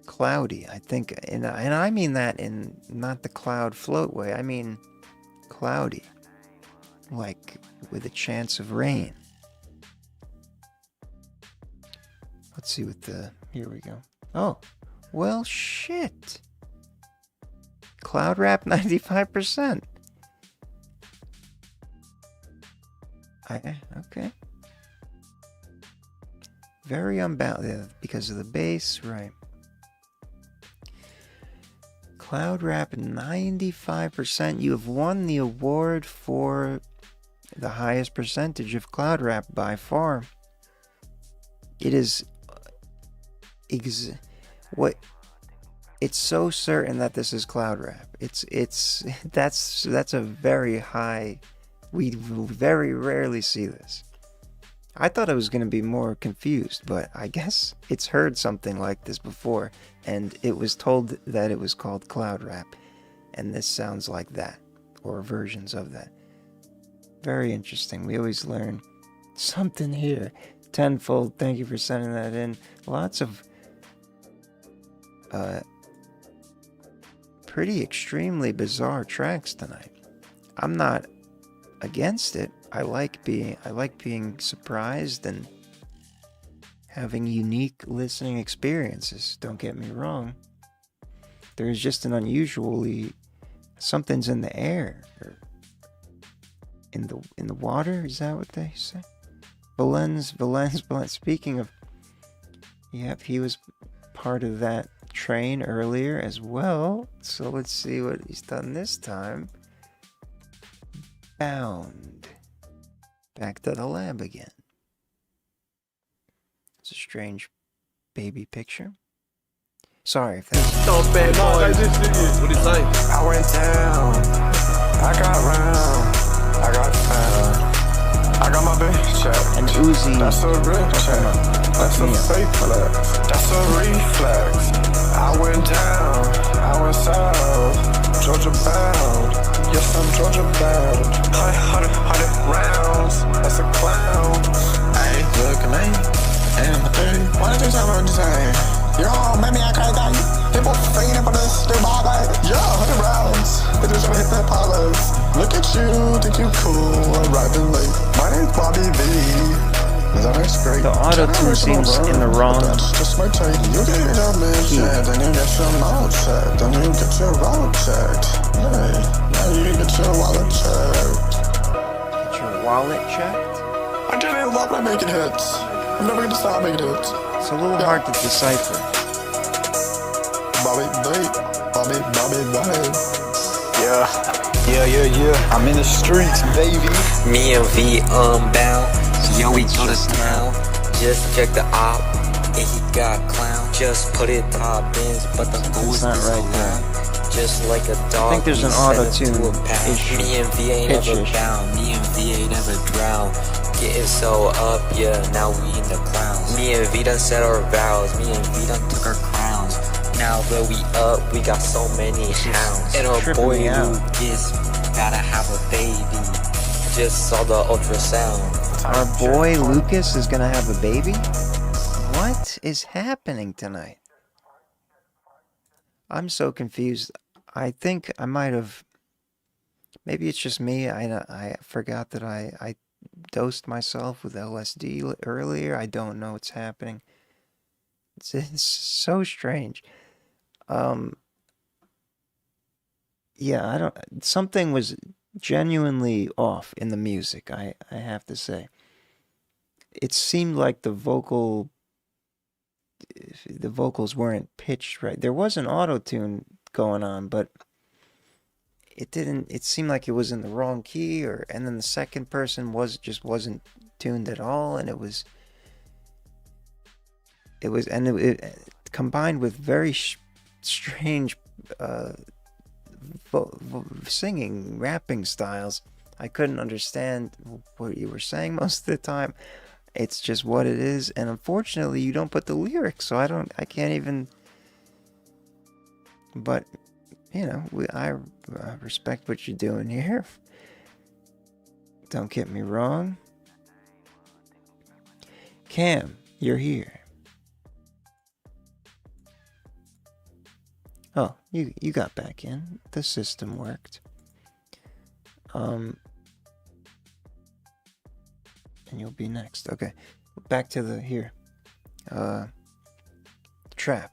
cloudy. I think, and I mean that in not the cloud float way. I mean cloudy, like with a chance of rain. Let's see what the, here we go. Oh, well, shit. Cloud wrap 95%. Okay. Very unbalanced because of the bass, right? Cloud wrap 95%. You have won the award for the highest percentage of cloud wrap by far. It is it's so certain that this is cloud wrap. That's a very high. We very rarely see this. I thought I was going to be more confused, but I guess it's heard something like this before, and it was told that it was called cloud wrap, and this sounds like that, or versions of that. Very interesting. We always learn something here. Tenfold, thank you for sending that in. Lots of pretty extremely bizarre tracks tonight. I'm not against it. I like being surprised and having unique listening experiences. Don't get me wrong. There's just an unusually something's in the air or in the water. Is that what they say? Valens. Speaking of, yep, he was part of that train earlier as well. So let's see what he's done this time. Bound. Back to the lab again. It's a strange baby picture. Sorry if that's... What do you say? I went down, I got round, I got found. I got my bitch check. And Uzi. That's a real check. That's a fake flex. That's a reflex. I went down, I went south. Georgia bound. Yes, I'm Georgia bound. 100 rounds. That's a clown. Hey, look at me. And my thing. Why did you tell me what you say? Yo, maybe I can't die. People fainting for this, they're body. Yo, 100 rounds. They just trying to hit that palace. Look at you, think you cool, arriving late. My name's Bobby V. That makes great. The auto-tune seems in the wrong That's just my take. You get your midget, then you get your mouth checked. Then you get your wallet checked. Hey, now you get your wallet checked. Get your wallet checked? I didn't love my making hits. I'm never gonna stop making hits. It's a little hard to decipher. Bobby, Bobby. Yeah. I'm in the streets, baby. Me and V unbound. Yo, we go to town. Just check the op, and he got clown. Just put it top ends, but the goose not is right allowed. Just like a dog. I think there's an auto-tune issue. Me and V ain't ever bound. Me and V ain't ever drowned. Getting so up, yeah, now we in the clowns. Me and V done set our vows. Me and V done took our crowns. Now that we up, we got so many hounds. And our boy Lucas gotta have a baby. Just saw the ultrasound. Our boy Lucas is gonna have a baby? What is happening tonight? I'm so confused. I think I might have... Maybe it's just me. I forgot that I dosed myself with LSD earlier. I don't know what's happening. It's so strange. Yeah, I don't... Something was genuinely off in the music, I have to say. It seemed like the vocals weren't pitched right. There was an auto-tune going on, but it seemed like it was in the wrong key, and then the second person wasn't tuned at all, and it combined with very strange singing, rapping styles. I couldn't understand what you were saying most of the time. It's just what it is, and unfortunately you don't put the lyrics, so I can't even... But, you know, I respect what you're doing here. Don't get me wrong. Cam, you're here. Oh, you got back in. The system worked. And you'll be next. Okay. Back to the here. Trap.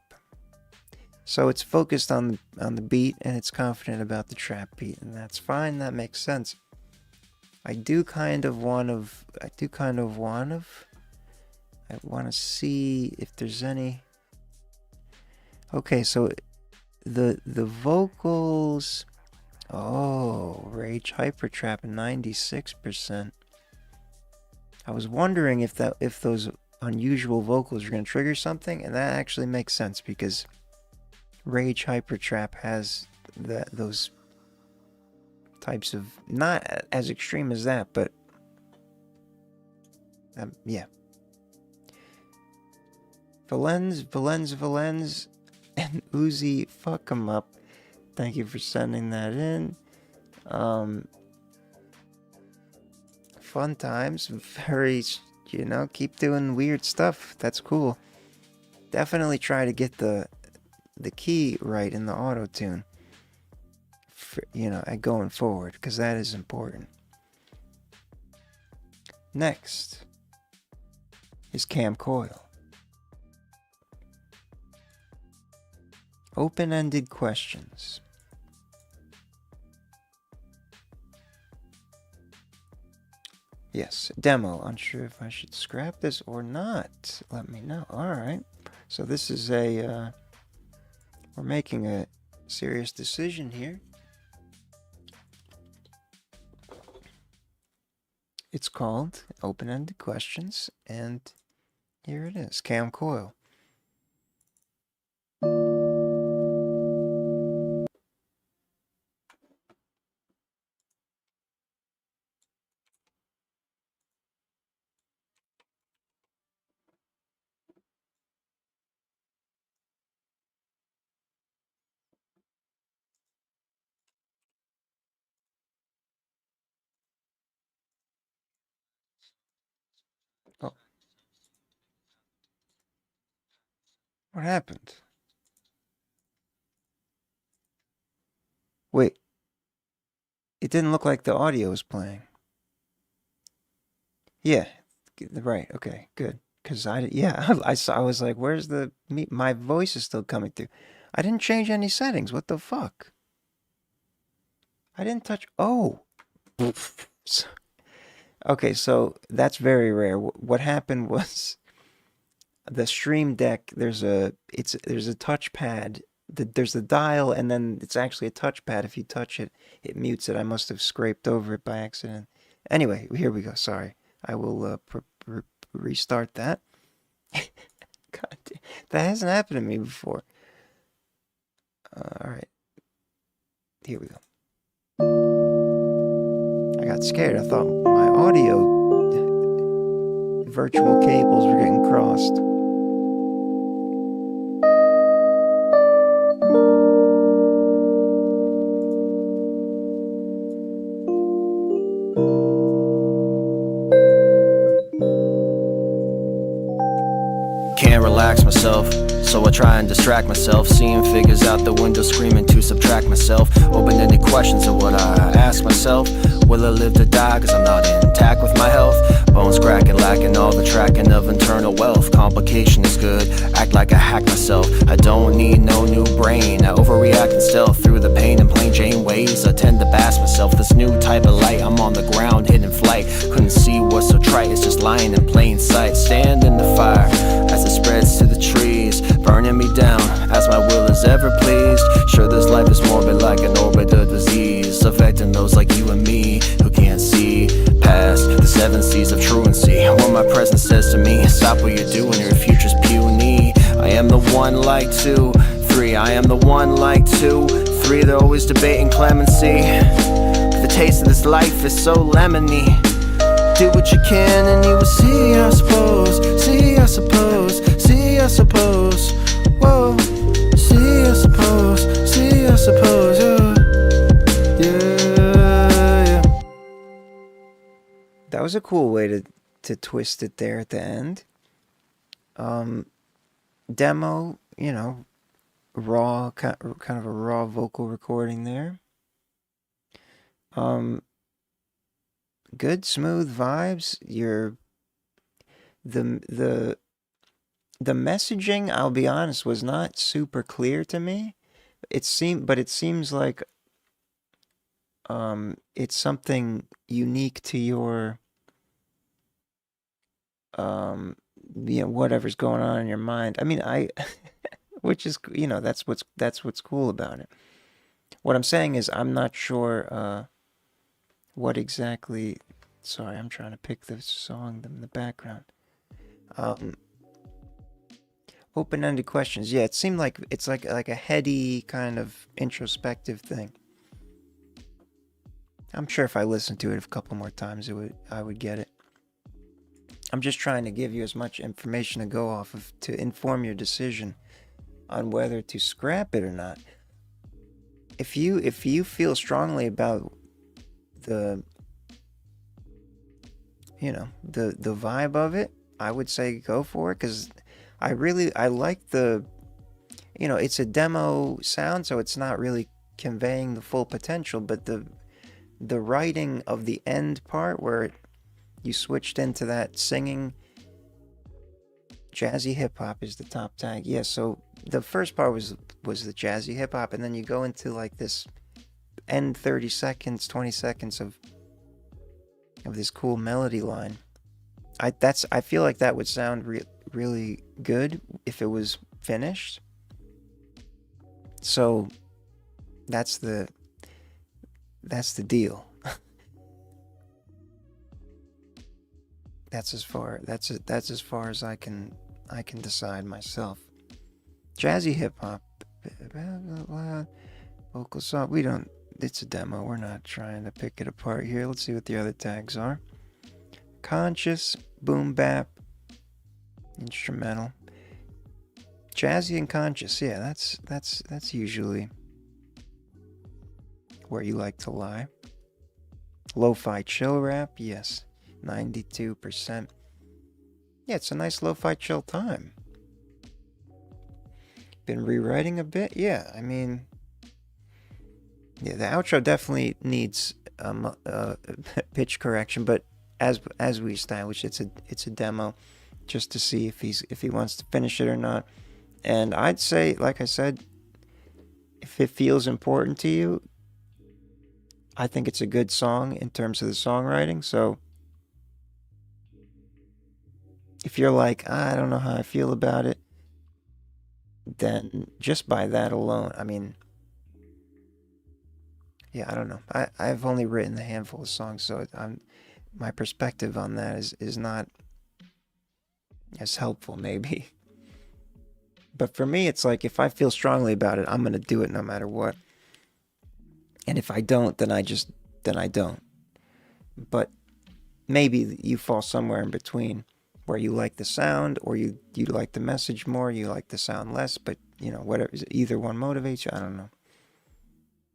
So it's focused on the beat, and it's confident about the trap beat, and that's fine. That makes sense. I want to see if there's any. Okay, so the vocals. Oh, Rage Hypertrap 96%. I was wondering if those unusual vocals are going to trigger something, and that actually makes sense because Rage Hypertrap has those types of, not as extreme as that, but yeah. Valens, and Uzi, fuck 'em up. Thank you for sending that in. Fun times. Very, keep doing weird stuff. That's cool. Definitely try to get the key right in the auto-tune. you know, going forward, because that is important. Next is cam coil. Open-ended questions. Yes, demo. Unsure if I should scrap this or not. Let me know. All right. So this is a, we're making a serious decision here. It's called Open-Ended Questions, and here it is, cam coil. Oh. What happened? Wait. It didn't look like the audio was playing. Yeah. Right. Okay. Good. Because I was like, where's the... My voice is still coming through. I didn't change any settings. What the fuck? I didn't touch... Oh. Okay, so that's very rare. What happened was the Stream Deck, there's a touchpad. There's a dial, and then it's actually a touchpad. If you touch it, it mutes it. I must have scraped over it by accident. Anyway, here we go. Sorry. I will restart that. God damn, that hasn't happened to me before. All right. Here we go. I got scared. I thought my audio virtual cables were getting crossed. Can't relax myself, so I try and distract myself. Seeing figures out the window screaming to subtract myself. Open-ended questions are what I ask myself. Will I live to die, cause I'm not intact with my health? Bones cracking, lacking all the tracking of internal wealth. Complication is good, act like I hack myself. I don't need no new brain. I overreact and stealth through the pain in plain Jane ways. I tend to bask myself, this new type of light. I'm on the ground, hidden flight. Couldn't see what's so trite, it's just lying in plain sight. Stand in the fire as it spreads to the trees, burning me down as my will is ever pleased. Sure, this life is morbid like an orbit of disease, affecting those like you and me who can't see past the 7 seas of truancy. What my presence says to me, stop what you're doing, your future's puny. I am the one like 2, 3. I am the one like 2, 3. They're always debating clemency. The taste of this life is so lemony. Do what you can and you will see, I suppose. See, I suppose. See, I suppose. Whoa. See, I suppose. See, I suppose. Yeah. That was a cool way to twist it there at the end. Demo, you know, raw, kind of a raw vocal recording there. Good, smooth vibes. The messaging, I'll be honest, was not super clear to me. It seems like it's something unique to your you know, whatever's going on in your mind. I mean, which is, you know, that's what's cool about it. What I'm saying is I'm not sure what exactly. Sorry, I'm trying to pick the song in the background. Open-ended questions. Yeah, it seemed like it's like a heady kind of introspective thing. I'm sure if I listened to it a couple more times, I would get it. I'm just trying to give you as much information to go off of to inform your decision on whether to scrap it or not. If you feel strongly about the, you know, the vibe of it, I would say go for it, because I like the, you know, it's a demo sound, so it's not really conveying the full potential, but the writing of the end part where you switched into that singing, jazzy hip-hop is the top tag. Yeah, so the first part was the jazzy hip-hop, and then you go into like this end 30 seconds, 20 seconds of this cool melody line. I feel like that would sound really good if it was finished. So that's the deal. That's as far as I can decide myself. Jazzy hip hop, vocal song. We don't. It's a demo. We're not trying to pick it apart here. Let's see what the other tags are. Conscious, boom bap, instrumental. Jazzy and conscious. Yeah, that's usually where you like to lie. Lo-fi chill rap. Yes. 92%. Yeah, it's a nice lo-fi chill time. Been rewriting a bit. Yeah, I mean, yeah, the outro definitely needs pitch correction, but as we established, it's a demo just to see if he wants to finish it or not. And I'd say, like I said, if it feels important to you, I think it's a good song in terms of the songwriting. So if you're like, I don't know how I feel about it, then just by that alone, I mean, yeah, I don't know. I've only written a handful of songs, so my perspective on that is not as helpful, maybe. But for me, it's like, if I feel strongly about it, I'm going to do it no matter what. And if I don't, then I don't. But maybe you fall somewhere in between, where you like the sound, or you like the message more, you like the sound less, but, you know, whatever, either one motivates you, I don't know.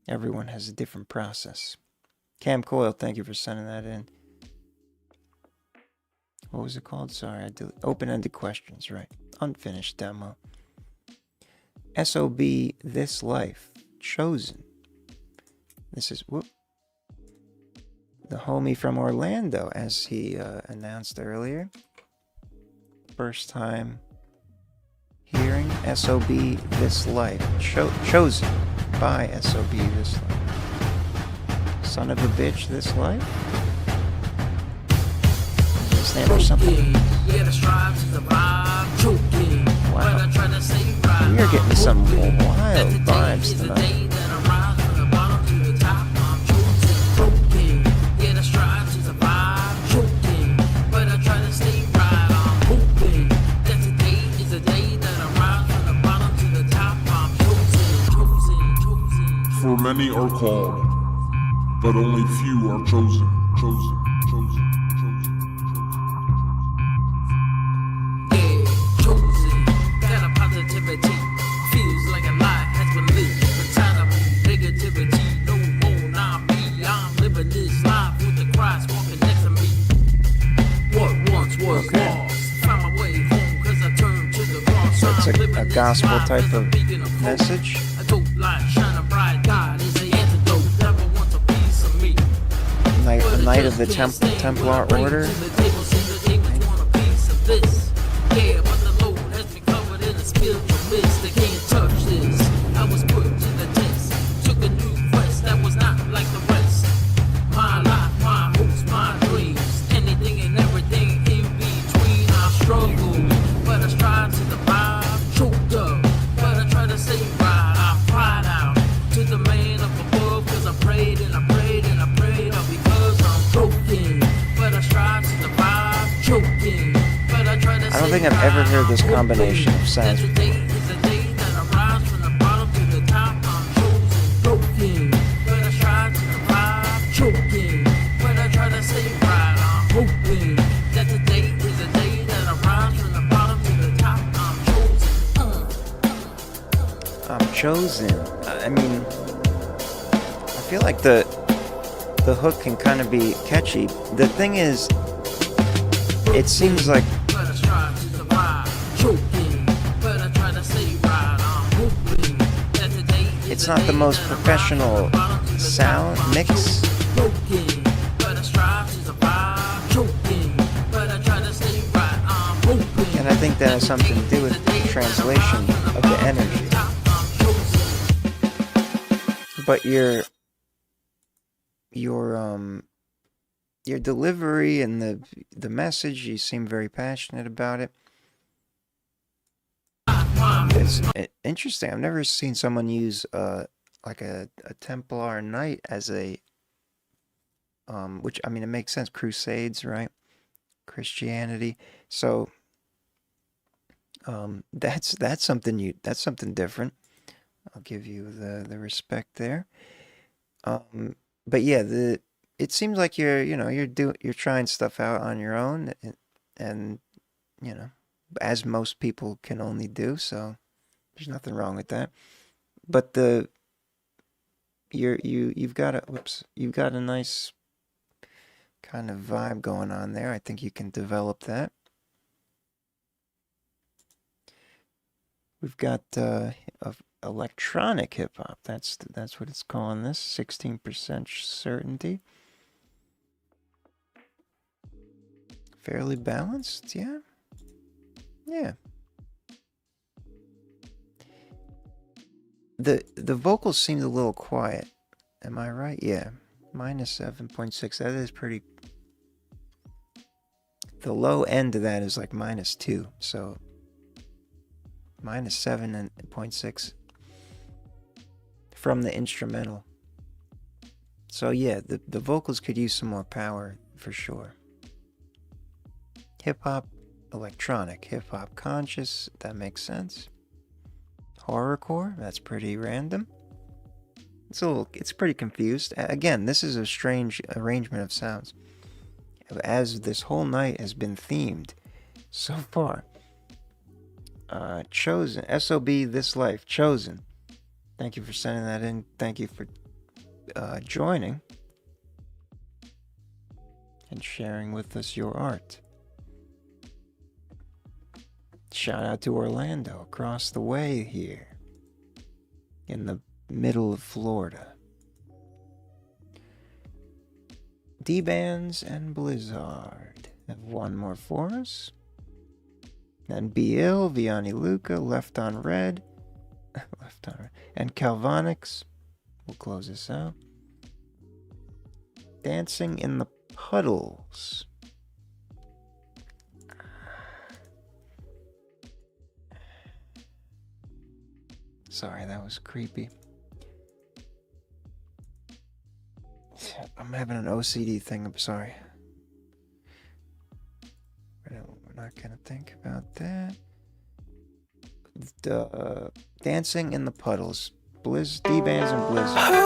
Everyone has a different process. Cam Coyle, thank you for sending that in. What was it called? Sorry, I did open-ended questions, right. Unfinished demo. SOB This Life, Chosen. This is, the homie from Orlando, as he announced earlier. First time hearing SOB This Life, chosen by SOB This Life. Son of a bitch, This Life? Does it stand for something? Wow. We are getting some wild vibes tonight. For many are called, but only few are chosen. Yeah, chosen. Got a positivity. Feels like a lie has been lived. The tired of negativity. No more, not me. I'm living this life with the Christ walking next to me. What once was lost. Found my way home cause I turned to the cross. So it's a gospel type of message. A Knight of the Templar Order. Yeah, but the Lord has me covered in a spiritual mist. They can't touch this. I was put to the test. Took a new quest that was not like the rest. My life, my hopes, my dreams. Anything and everything in between. I struggle, but I strive to the vibe. Choked up, but I try to stay right. I cried out to the man up above, cause I prayed and I prayed and I prayed. All because I'm broken, but I strive to the vibe. Choking. I don't think I've ever heard this combination of sounds before. I'm chosen. I mean, I feel like the hook can kind of be catchy. The thing is, it seems like it's not the most professional sound mix. And I think that has something to do with the translation of the energy. But your delivery and the message, you seem very passionate about it. It's interesting. I've never seen someone use like a Templar Knight as a which, I mean, it makes sense. Crusades, right? Christianity. So that's something different. I'll give you the respect there. But yeah, it seems like you're trying stuff out on your own, and as most people can only do. So there's nothing wrong with that. But you've got a nice kind of vibe going on there. I think you can develop that. We've got electronic hip hop. That's what it's calling this. 16% certainty. Fairly balanced, yeah. Yeah. The vocals seemed a little quiet. Am I right? Yeah. -7.6. That is pretty. The low end of that is like -2. So -7.6 from the instrumental. So yeah, the vocals could use some more power for sure. Hip hop, electronic, hip hop conscious, that makes sense. Horrorcore, that's pretty random. It's pretty confused. Again, this is a strange arrangement of sounds, as this whole night has been themed so far. Chosen, SOB This Life, Chosen. Thank you for sending that in. Thank you for joining and sharing with us your art. Shout out to Orlando, across the way here in the middle of Florida. D-Bands and Blizzard have one more for us. Then BL, Vianney Luca, Left on Red, and Calvonics. We'll close this out. Dancing in the Puddles. Sorry, that was creepy. I'm having an OCD thing, I'm sorry. We're not gonna think about that. Dancing in the Puddles. D-Bands and Blizzard.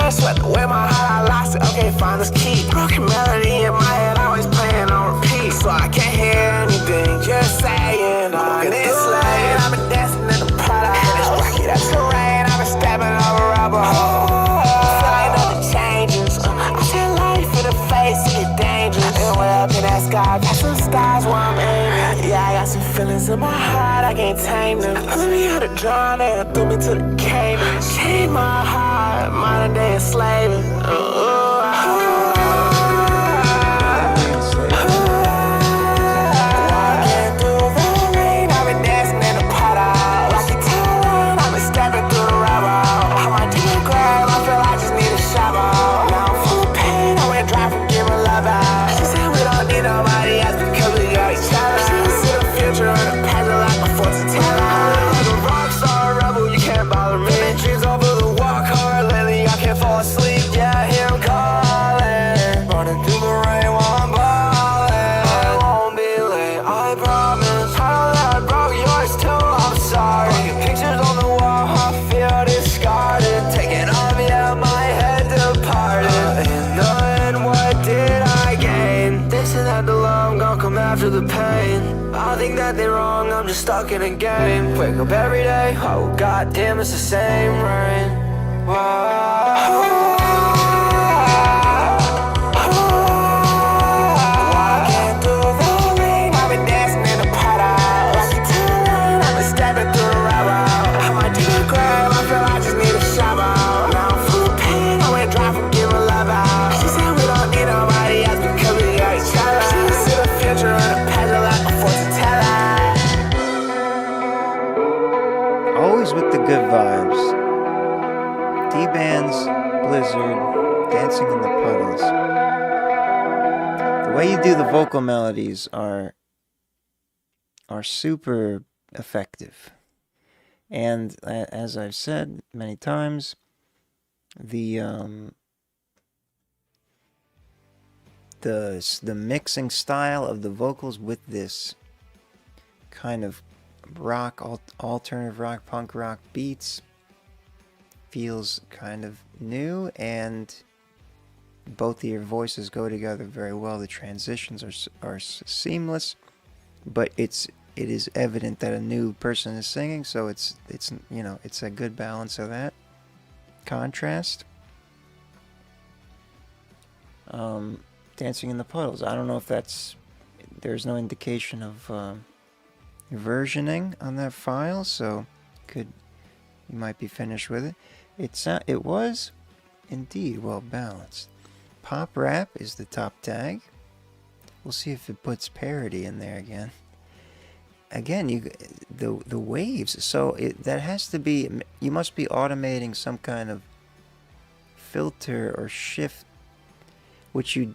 Sweat away my heart, I lost it. Okay, find this key. Broken melody in my head, always playing on repeat. So I can't hear anything you're saying. On this lane, I've been dancing in the puddle. It's rocky, that's the rain. I've been stepping over rubber. Feel like nothing changes. I feel life in the face, it get dangerous. And way up in that sky, past the stars where I'm aiming. Yeah, I got some feelings in my heart, I can't tame them. Let me out of John and threw me to the Cayman. Chained my heart, modern day enslaving. Sleep, yeah. the pain. I think that they're wrong, I'm just stuck in a game. Wake up every day, oh goddamn, it's the same rain. Walking through the rain, I've been dancing in the puddle. Like a turn, I've been stepping through the rubble. I might do the grab, I feel I just need a shovel. Now I'm full of pain, I went dry from giving love out. She said we don't need nobody else because we got each other. She see the future in a pageant like a fortune teller. Always with the good vibes. D-Bands, Blizzard, Dancing in the Puddles. The way you do the vocal melodies are super effective. And as I've said many times, the mixing style of the vocals with this kind of rock, alternative rock, punk rock beats feels kind of new, and both of your voices go together very well. The transitions are seamless, but it is evident that a new person is singing, so it's you know, it's a good balance of that contrast. Dancing in the Puddles, I don't know if there's no indication of versioning on that file, so you might be finished with it. It was indeed well balanced. Pop rap is the top tag. We'll see if it puts parody in there again. Again, the waves. So that has to be. You must be automating some kind of filter or shift, which you.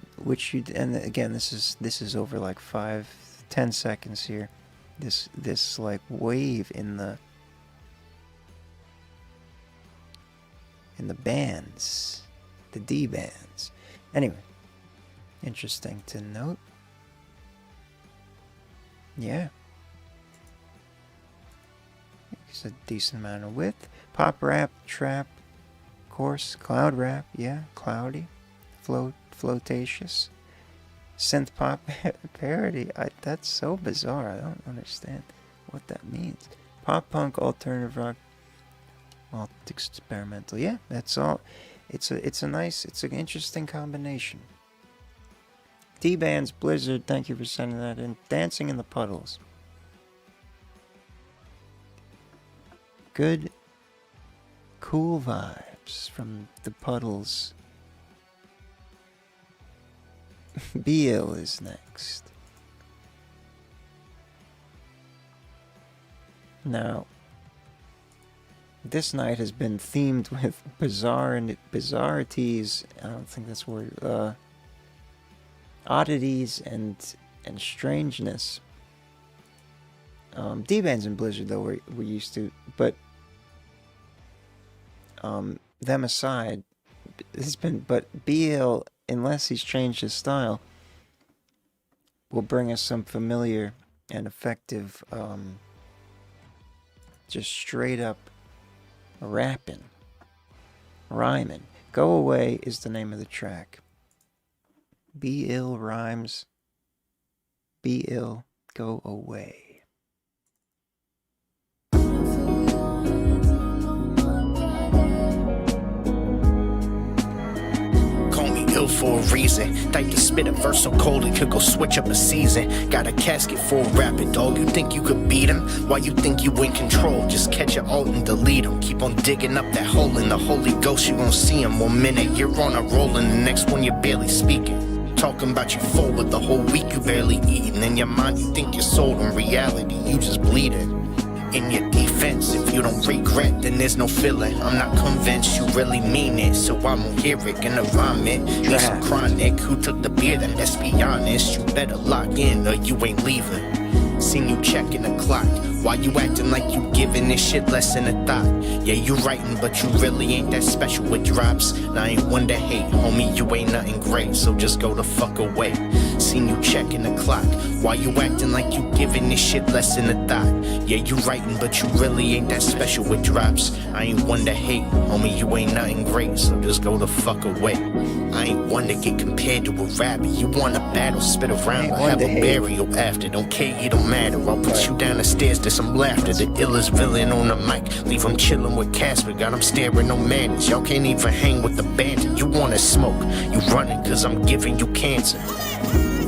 And again, this is over like 5-10 seconds here. This like wave in the bands, the D bands. Anyway, interesting to note. Yeah, it's a decent amount of width. Pop rap, trap, course, cloud rap. Yeah, cloudy, floatacious. Synth pop parody. That's so bizarre. I don't understand what that means. Pop punk, alternative rock, experimental. Yeah, that's all. It's an interesting combination. D-Bands, Blizzard, thank you for sending that in. Dancing in the Puddles. Good, cool vibes from the Puddles. BL is next. Now, this night has been themed with bizarrities. I don't think that's a word. Oddities and strangeness. D-Bands and Blizzard, though, we're used to, but them aside, it's been. But BL, unless he's changed his style, will bring us some familiar and effective, just straight up rapping, rhyming. Go Away is the name of the track. BL rhymes. BL, Go Away. Ill for a reason. Type to spit a verse so cold it could go switch up a season. Got a casket for a rapid dog. You think you could beat him? Why you think you in control? Just catch your alt and delete him. Keep on digging up that hole in the Holy Ghost. You won't see him 1 minute. You're on a roll and the next one you're barely speaking. Talking about you forward the whole week you barely eating. In your mind you think you're sold. In reality you just bleeding. In your defense, if you don't regret, then there's no feeling. I'm not convinced you really mean it, so I won't hear it. Gonna rhyme it, need some chronic. Who took the beer? Then let's be honest. You better lock in or you ain't leaving. Seen you checking the clock. Why you acting like you giving this shit less than a thought? Yeah, you writing, but you really ain't that special with drops. Now I ain't one to hate, homie, you ain't nothing great, so just go the fuck away. Seen you checking the clock. Why you acting like you giving this shit less than a thought? Yeah, you writing, but you really ain't that special with drops. I ain't one to hate, homie, you ain't nothing great, so just go the fuck away. I I ain't one to get compared to a rapper. You want a battle, spit around, I have a burial after. Don't care, you don't matter. I'll put you down the stairs to some laughter. The illest villain on the mic, leave him chillin' with Casper. Got him staring, no manners. Y'all can't even hang with the bandit. You wanna smoke, you running cause I'm giving you cancer.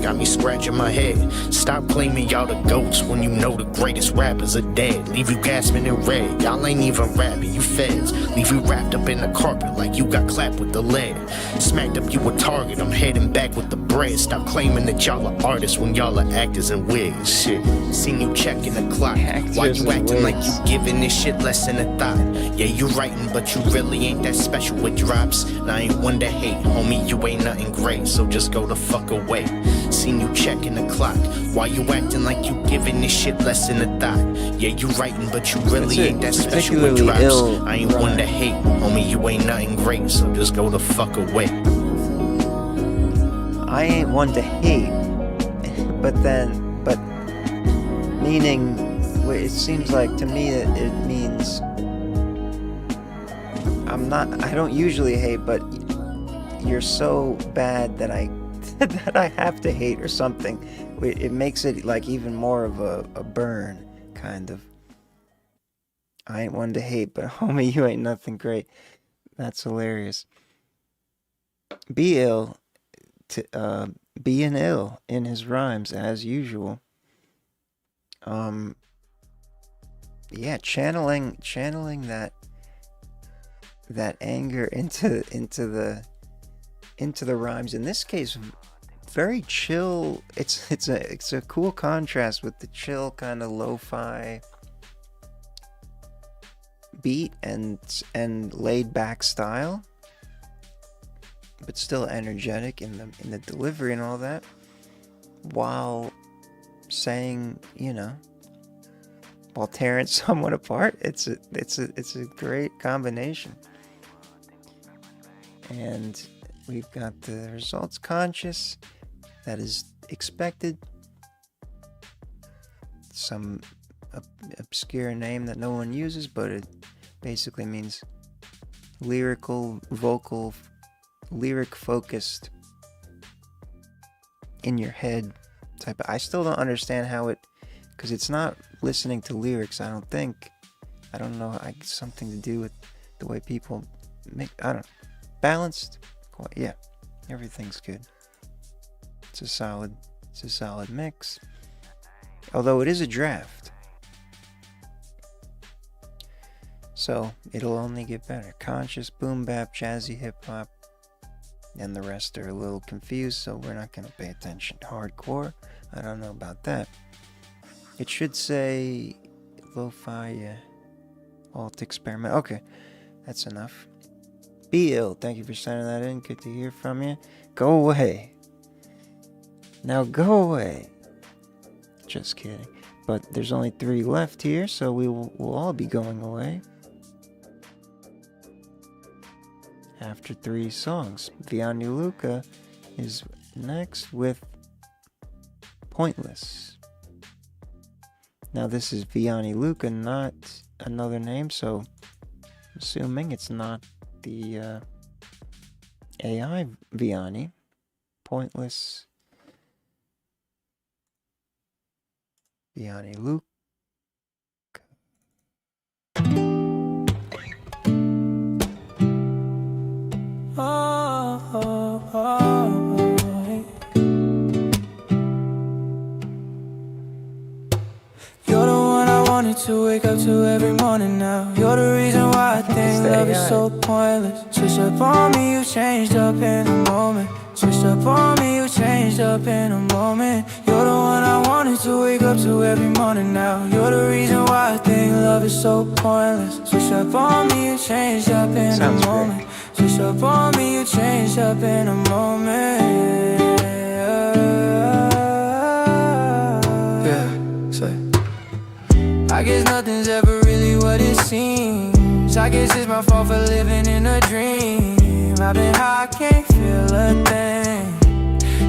Got me scratching my head. Stop claiming y'all the goats when you know the greatest rappers are dead. Leave you gasping in red. Y'all ain't even rapping, you feds. Leave you wrapped up in the carpet like you got clapped with the lead. Smacked up you a target, I'm heading back with the bread. Stop claiming that y'all are artists when y'all are actors and wigs. Shit, seen you checking the clock. Why you acting like you giving this shit less than a thought? Yeah, you writing, but you really ain't that special with drops. And I ain't one to hate, homie, you ain't nothing great. So just go the fuck away. Seen you checking the clock. Why you acting like you giving this shit less than a thought? Yeah, you writing, but you really ain't that special with drops. I ain't one to hate, homie, you ain't nothing great. So just go the fuck away. I ain't one to hate, but meaning, it seems like to me that it means I don't usually hate, but you're so bad that I have to hate or something. It makes it like even more of a burn, kind of. I ain't one to hate, but homie, you ain't nothing great. That's hilarious. Be ill, being ill in his rhymes as usual. Yeah, channeling that anger into the rhymes. In this case, very chill. It's a cool contrast with the chill kind of lo-fi beat and laid back style, but still energetic in the delivery and all that, while saying, while tearing someone apart. It's a great combination. And we've got the results conscious, that is expected. Some obscure name that no one uses, but it basically means lyric focused, in your head type of. I still don't understand how it, because it's not listening to lyrics, I don't think. I don't know, something to do with the way people make, I don't know. Balanced? Yeah, everything's good. It's a solid mix. Although it is a draft, so it'll only get better. Conscious, boom bap, jazzy hip hop, and the rest are a little confused, so we're not going to pay attention. Hardcore? I don't know about that. It should say lo-fi, alt experiment. Okay, that's enough. Be ill. Thank you for sending that in. Good to hear from you. Go away. Now go away. Just kidding. But there's only 3 left here, so we'll all be going away after 3 songs. Vianney Luca is next with Pointless. Now this is Vianney Luca, not another name, so I'm assuming it's not the AI Vianney. Pointless Vianney Luca. You're the one I wanted to wake up to every morning now. You're the reason why I think love is so pointless. Switch up on me, you changed up in a moment. Switched up on me, you changed up in a moment. You're the one I wanted to wake up to every morning now. You're the reason why I think love is so pointless. Switch up on me, you changed up in a moment. Switch up on me, you changed up in a moment. Yeah, say I guess nothing's ever really what it seems. I guess it's my fault for living in a dream. I've been high, can't feel a thing.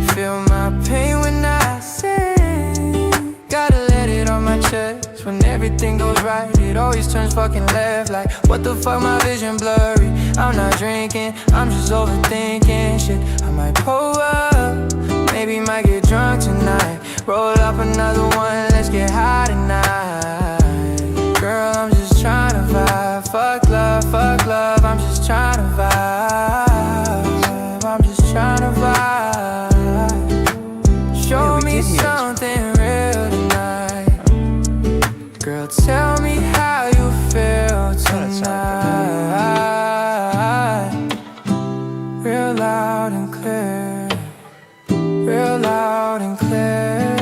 Feel my pain when I sing. Gotta let it on my chest. When everything goes right, it always turns fucking left. Like, what the fuck, my vision blurry. I'm not drinking, I'm just overthinking shit. I might pull up, maybe might get drunk tonight. Roll up another one, let's get high tonight. Girl, I'm just trying to vibe. Fuck love, I'm just trying to vibe. I'm just trying to vibe. Show me something real tonight. Girl, tell me how you feel tonight. Real loud and clear. Real loud and clear.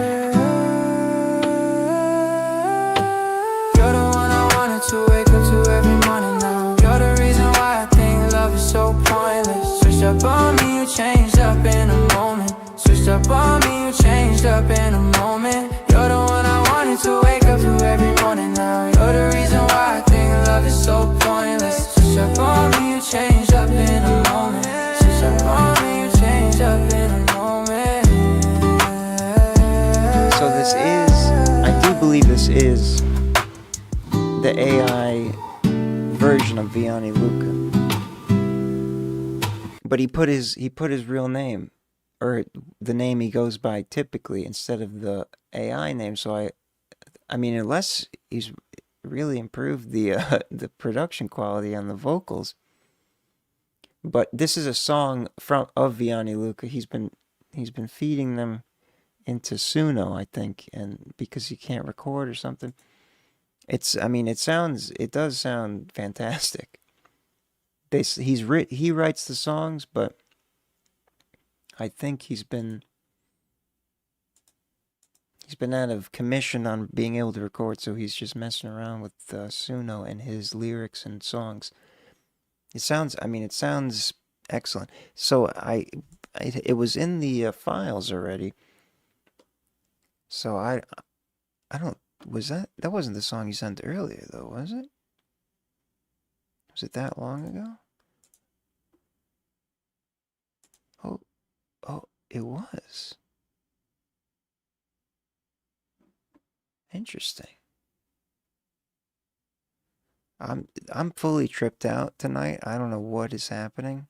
You're the one I wanted to wake up to every morning now. You're the reason why I think love is so pointless. Switched up on me, you changed up in a moment. Switched up on me, you changed up in a moment. You're the one I wanted to wake up to every morning now. You're the reason why I think love is so pointless. Switched up on me, you changed up in a moment. Switched up on me, you changed up in a moment. So this is, I do believe this is the AI version of Vianney Luca. But he put his real name, or the name he goes by typically, instead of the AI name. So I mean, unless he's really improved the production quality on the vocals. But this is a song of Vianney Luca. He's been feeding them into Suno, I think, and because he can't record or something. It does sound fantastic. He writes the songs, but I think he's been out of commission on being able to record, so he's just messing around with Suno and his lyrics and songs. It sounds excellent. So it was in the files already. So I don't, that wasn't the song you sent earlier though, was it? Was it that long ago? Oh, it was. Interesting. I'm fully tripped out tonight. I don't know what is happening.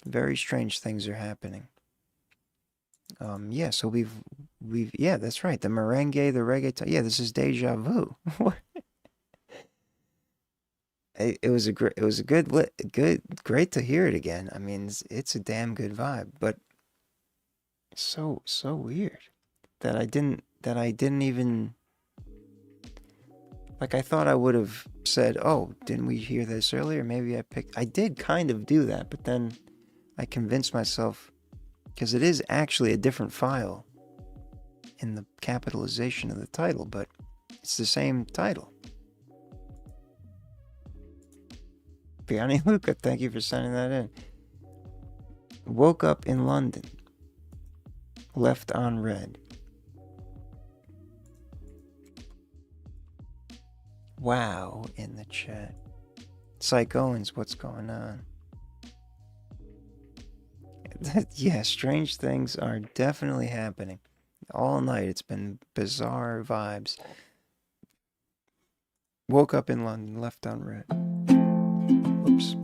Very strange things are happening. Yeah, so we've yeah, that's right. The merengue, the reggaeton. Yeah, this is deja vu. It was great to hear it again. I mean, it's a damn good vibe, but so weird that I didn't even, like, I thought I would have said, oh, didn't we hear this earlier? Maybe I did kind of do that, but then I convinced myself, because it is actually a different file in the capitalization of the title, but it's the same title. Vianney Luca, thank you for sending that in. Woke up in London. Left on red. Wow, in the chat. Psych Owens, what's going on? Yeah, strange things are definitely happening. All night it's been bizarre vibes. Woke up in London, left on red. Oops.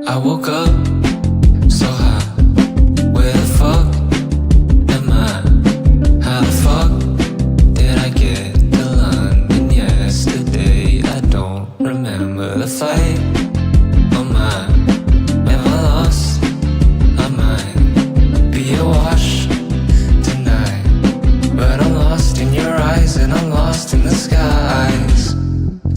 I woke up so high. Where the fuck am I? How the fuck did I get to London yesterday? I don't remember the flight. Oh my, am I lost? I might be awash tonight, but I'm lost in your eyes and I'm lost in the skies.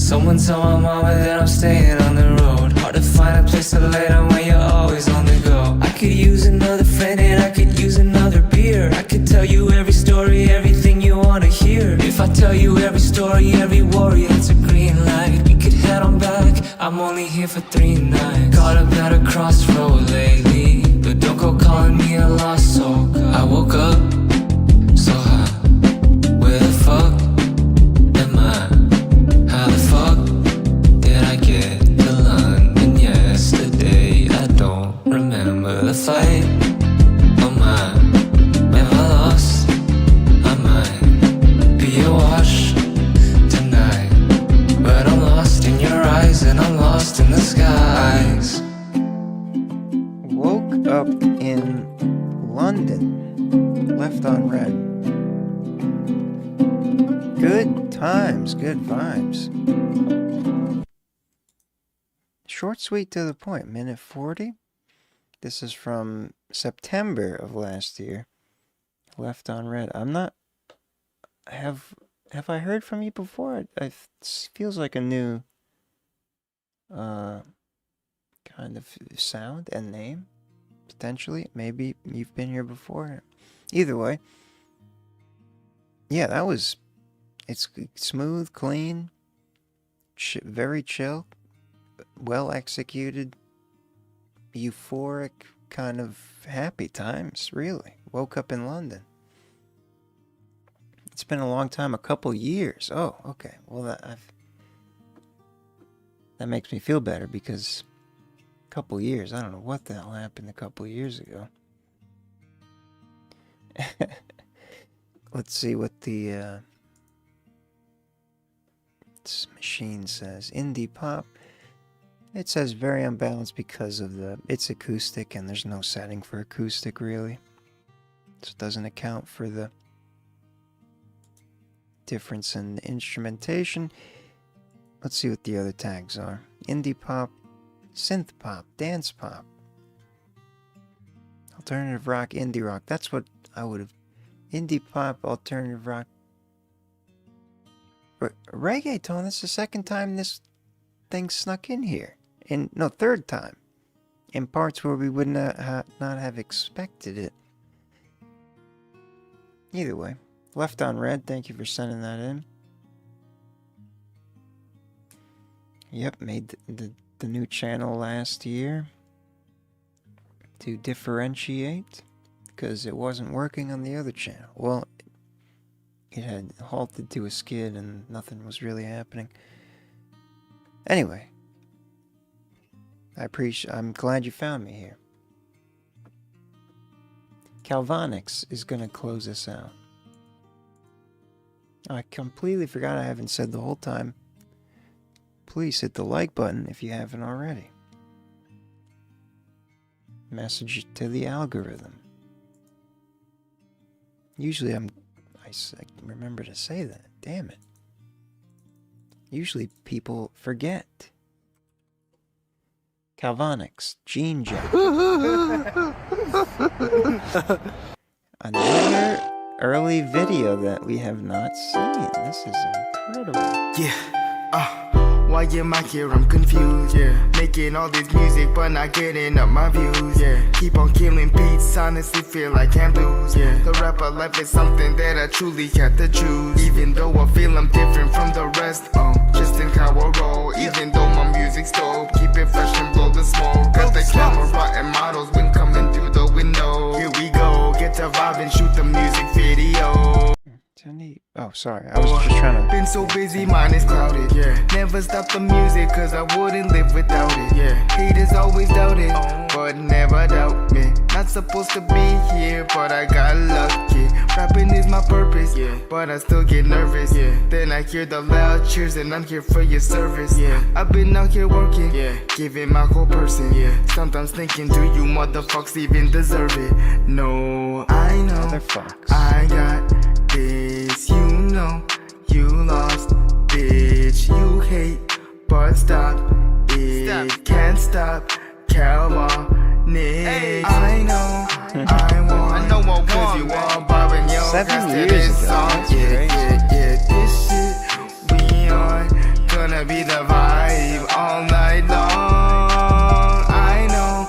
Someone tell my mama that I'm staying on the road. Hard to find a place to lay down when you're always on the go. I could use another friend and I could use another beer. I could tell you every story, everything you wanna hear. If I tell you every story, every worry, that's a green light. We could head on back, I'm only here for 3 nights. Caught up at a crossroad lately, but don't go calling me a lost soul. I woke up so high. Where the fuck am I? How the fuck did I get to London yesterday? I don't remember the flight. Oh my, am I lost? Good times, good vibes. Short, sweet, to the point. Minute 40. This is from September of last year. Left on Red. I'm not... Have I heard from you before? It feels like a new kind of sound and name, potentially. Maybe you've been here before. Either way. Yeah, that was... It's smooth, clean, very chill, well executed, euphoric, kind of happy times, really. Woke up in London. It's been a long time, a couple years. Oh, okay. Well, that makes me feel better because a couple years, I don't know what the hell happened a couple years ago. Let's see what the this machine says. Indie pop. It says very unbalanced because of it's acoustic and there's no setting for acoustic really. So it doesn't account for the difference in the instrumentation. Let's see what the other tags are. Indie pop, synth pop, dance pop, alternative rock, indie rock. That's what I would have. Indie pop, alternative rock. Reggaeton, this is the second time this thing snuck in here. No, third time. In parts where we would not have expected it. Either way. Left on Red, thank you for sending that in. Yep, made the new channel last year. To differentiate. Because it wasn't working on the other channel. Well, it had halted to a skid and nothing was really happening. Anyway, I'm glad you found me here. Calvonics is going to close us out. I completely forgot I haven't said the whole time. Please hit the like button if you haven't already. Message to the algorithm. Usually I remember to say that. Damn it. Usually people forget. Calvonics, Gene Jack. Another early video that we have not seen. This is incredible. Yeah. Why am I here? I'm confused, yeah. Making all this music but not getting up my views, yeah. Keep on killing beats, honestly feel I can't lose, yeah. The rapper life is something that I truly had to choose. Even though I feel I'm different from the rest, just think how I roll. Even though my music's dope, keep it fresh and blow the smoke. Got the camera and models when coming through the window. Here we go, get to vibe and shoot the music video. Oh, sorry. I was just trying to... Been so busy, mine is clouded, yeah. Never stop the music, cause I wouldn't live without it, yeah. Haters always doubted, but never doubt me. Not supposed to be here, but I got lucky. Rapping is my purpose, yeah. But I still get nervous, yeah. Then I hear the loud cheers and I'm here for your service, yeah. I've been out here working, yeah. Giving my whole person, yeah. Sometimes thinking, do you motherfuckers even deserve it? No, I know. Motherfucks. I got this, you know, you lost, bitch, you hate, but stop, it can't stop, Calvonics. I know, I want, cause you all bobbing your head to this song, yeah, this shit we on, gonna be the vibe all night long. I know,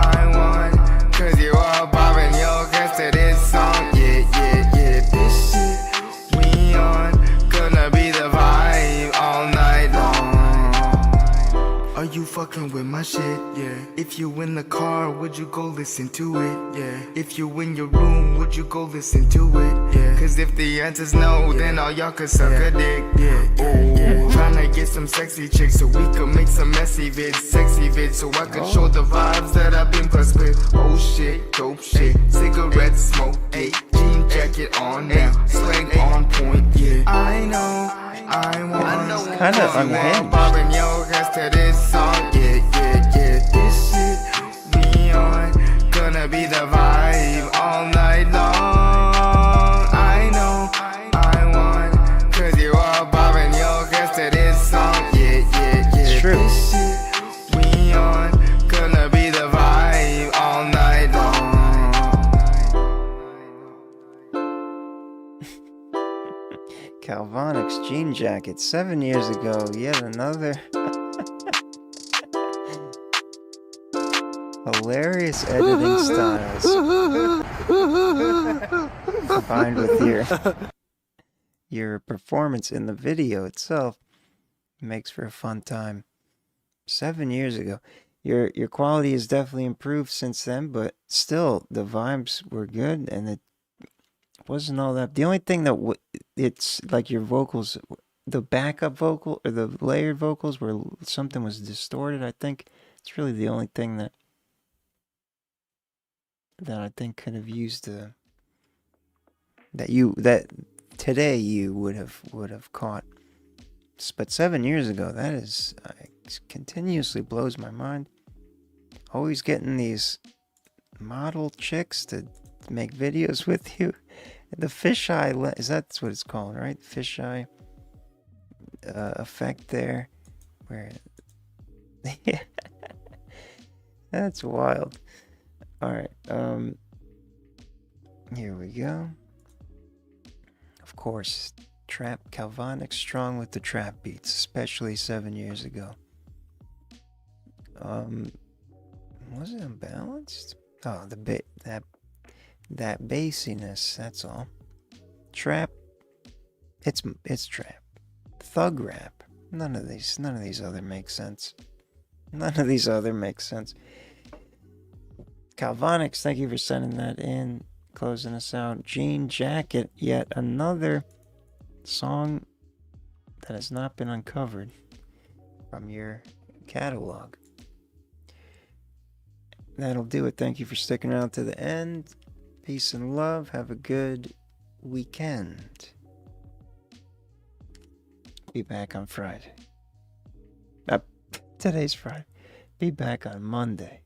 I want, cause you all bobbing your head to this song, yeah, this shit we on, gonna be the vibe all night long. Are you fucking with my shit? Yeah. If you in the car, would you go listen to it? Yeah. If you in your room, would you go listen to it? Yeah. Cause if the answer's no, then all y'all could suck a dick. Yeah. Tryna get some sexy chicks so we could make some messy vids, sexy vids, so I could show the vibes that I've been blessed with. Oh shit, dope shit, cigarettes, smoke, jean jacket on now, slang on point, yeah. I know, I want, kinda unhinged. Bobbing your heads to this song, yeah. This shit we on, gonna be the vibe all night long. I know, I want, cause you Jean Jacket, 7 years ago, yet another hilarious editing styles combined with your performance in the video itself makes for a fun time. 7 years ago. Your quality has definitely improved since then, but still the vibes were good and it wasn't all that. The only thing that it's like your vocals, the backup vocal or the layered vocals where something was distorted. I think it's really the only thing that I think could have used that today you would have caught. But 7 years ago, that is continuously blows my mind. Always getting these model chicks to make videos with you. The fisheye is that's what it's called, right? Fisheye effect there, where that's wild. All right, here we go. Of course, trap Calvonic strong with the trap beats, especially 7 years ago. Was it unbalanced? Oh, that bassiness, that's all. Trap, it's trap. Thug rap. None of these other make sense. None of these other make sense. Calvonics, thank you for sending that in. Closing us out. Jean Jacket, yet another song that has not been uncovered from your catalog. That'll do it. Thank you for sticking around to the end. Peace and love. Have a good weekend. Be back on Friday. Today's Friday. Be back on Monday.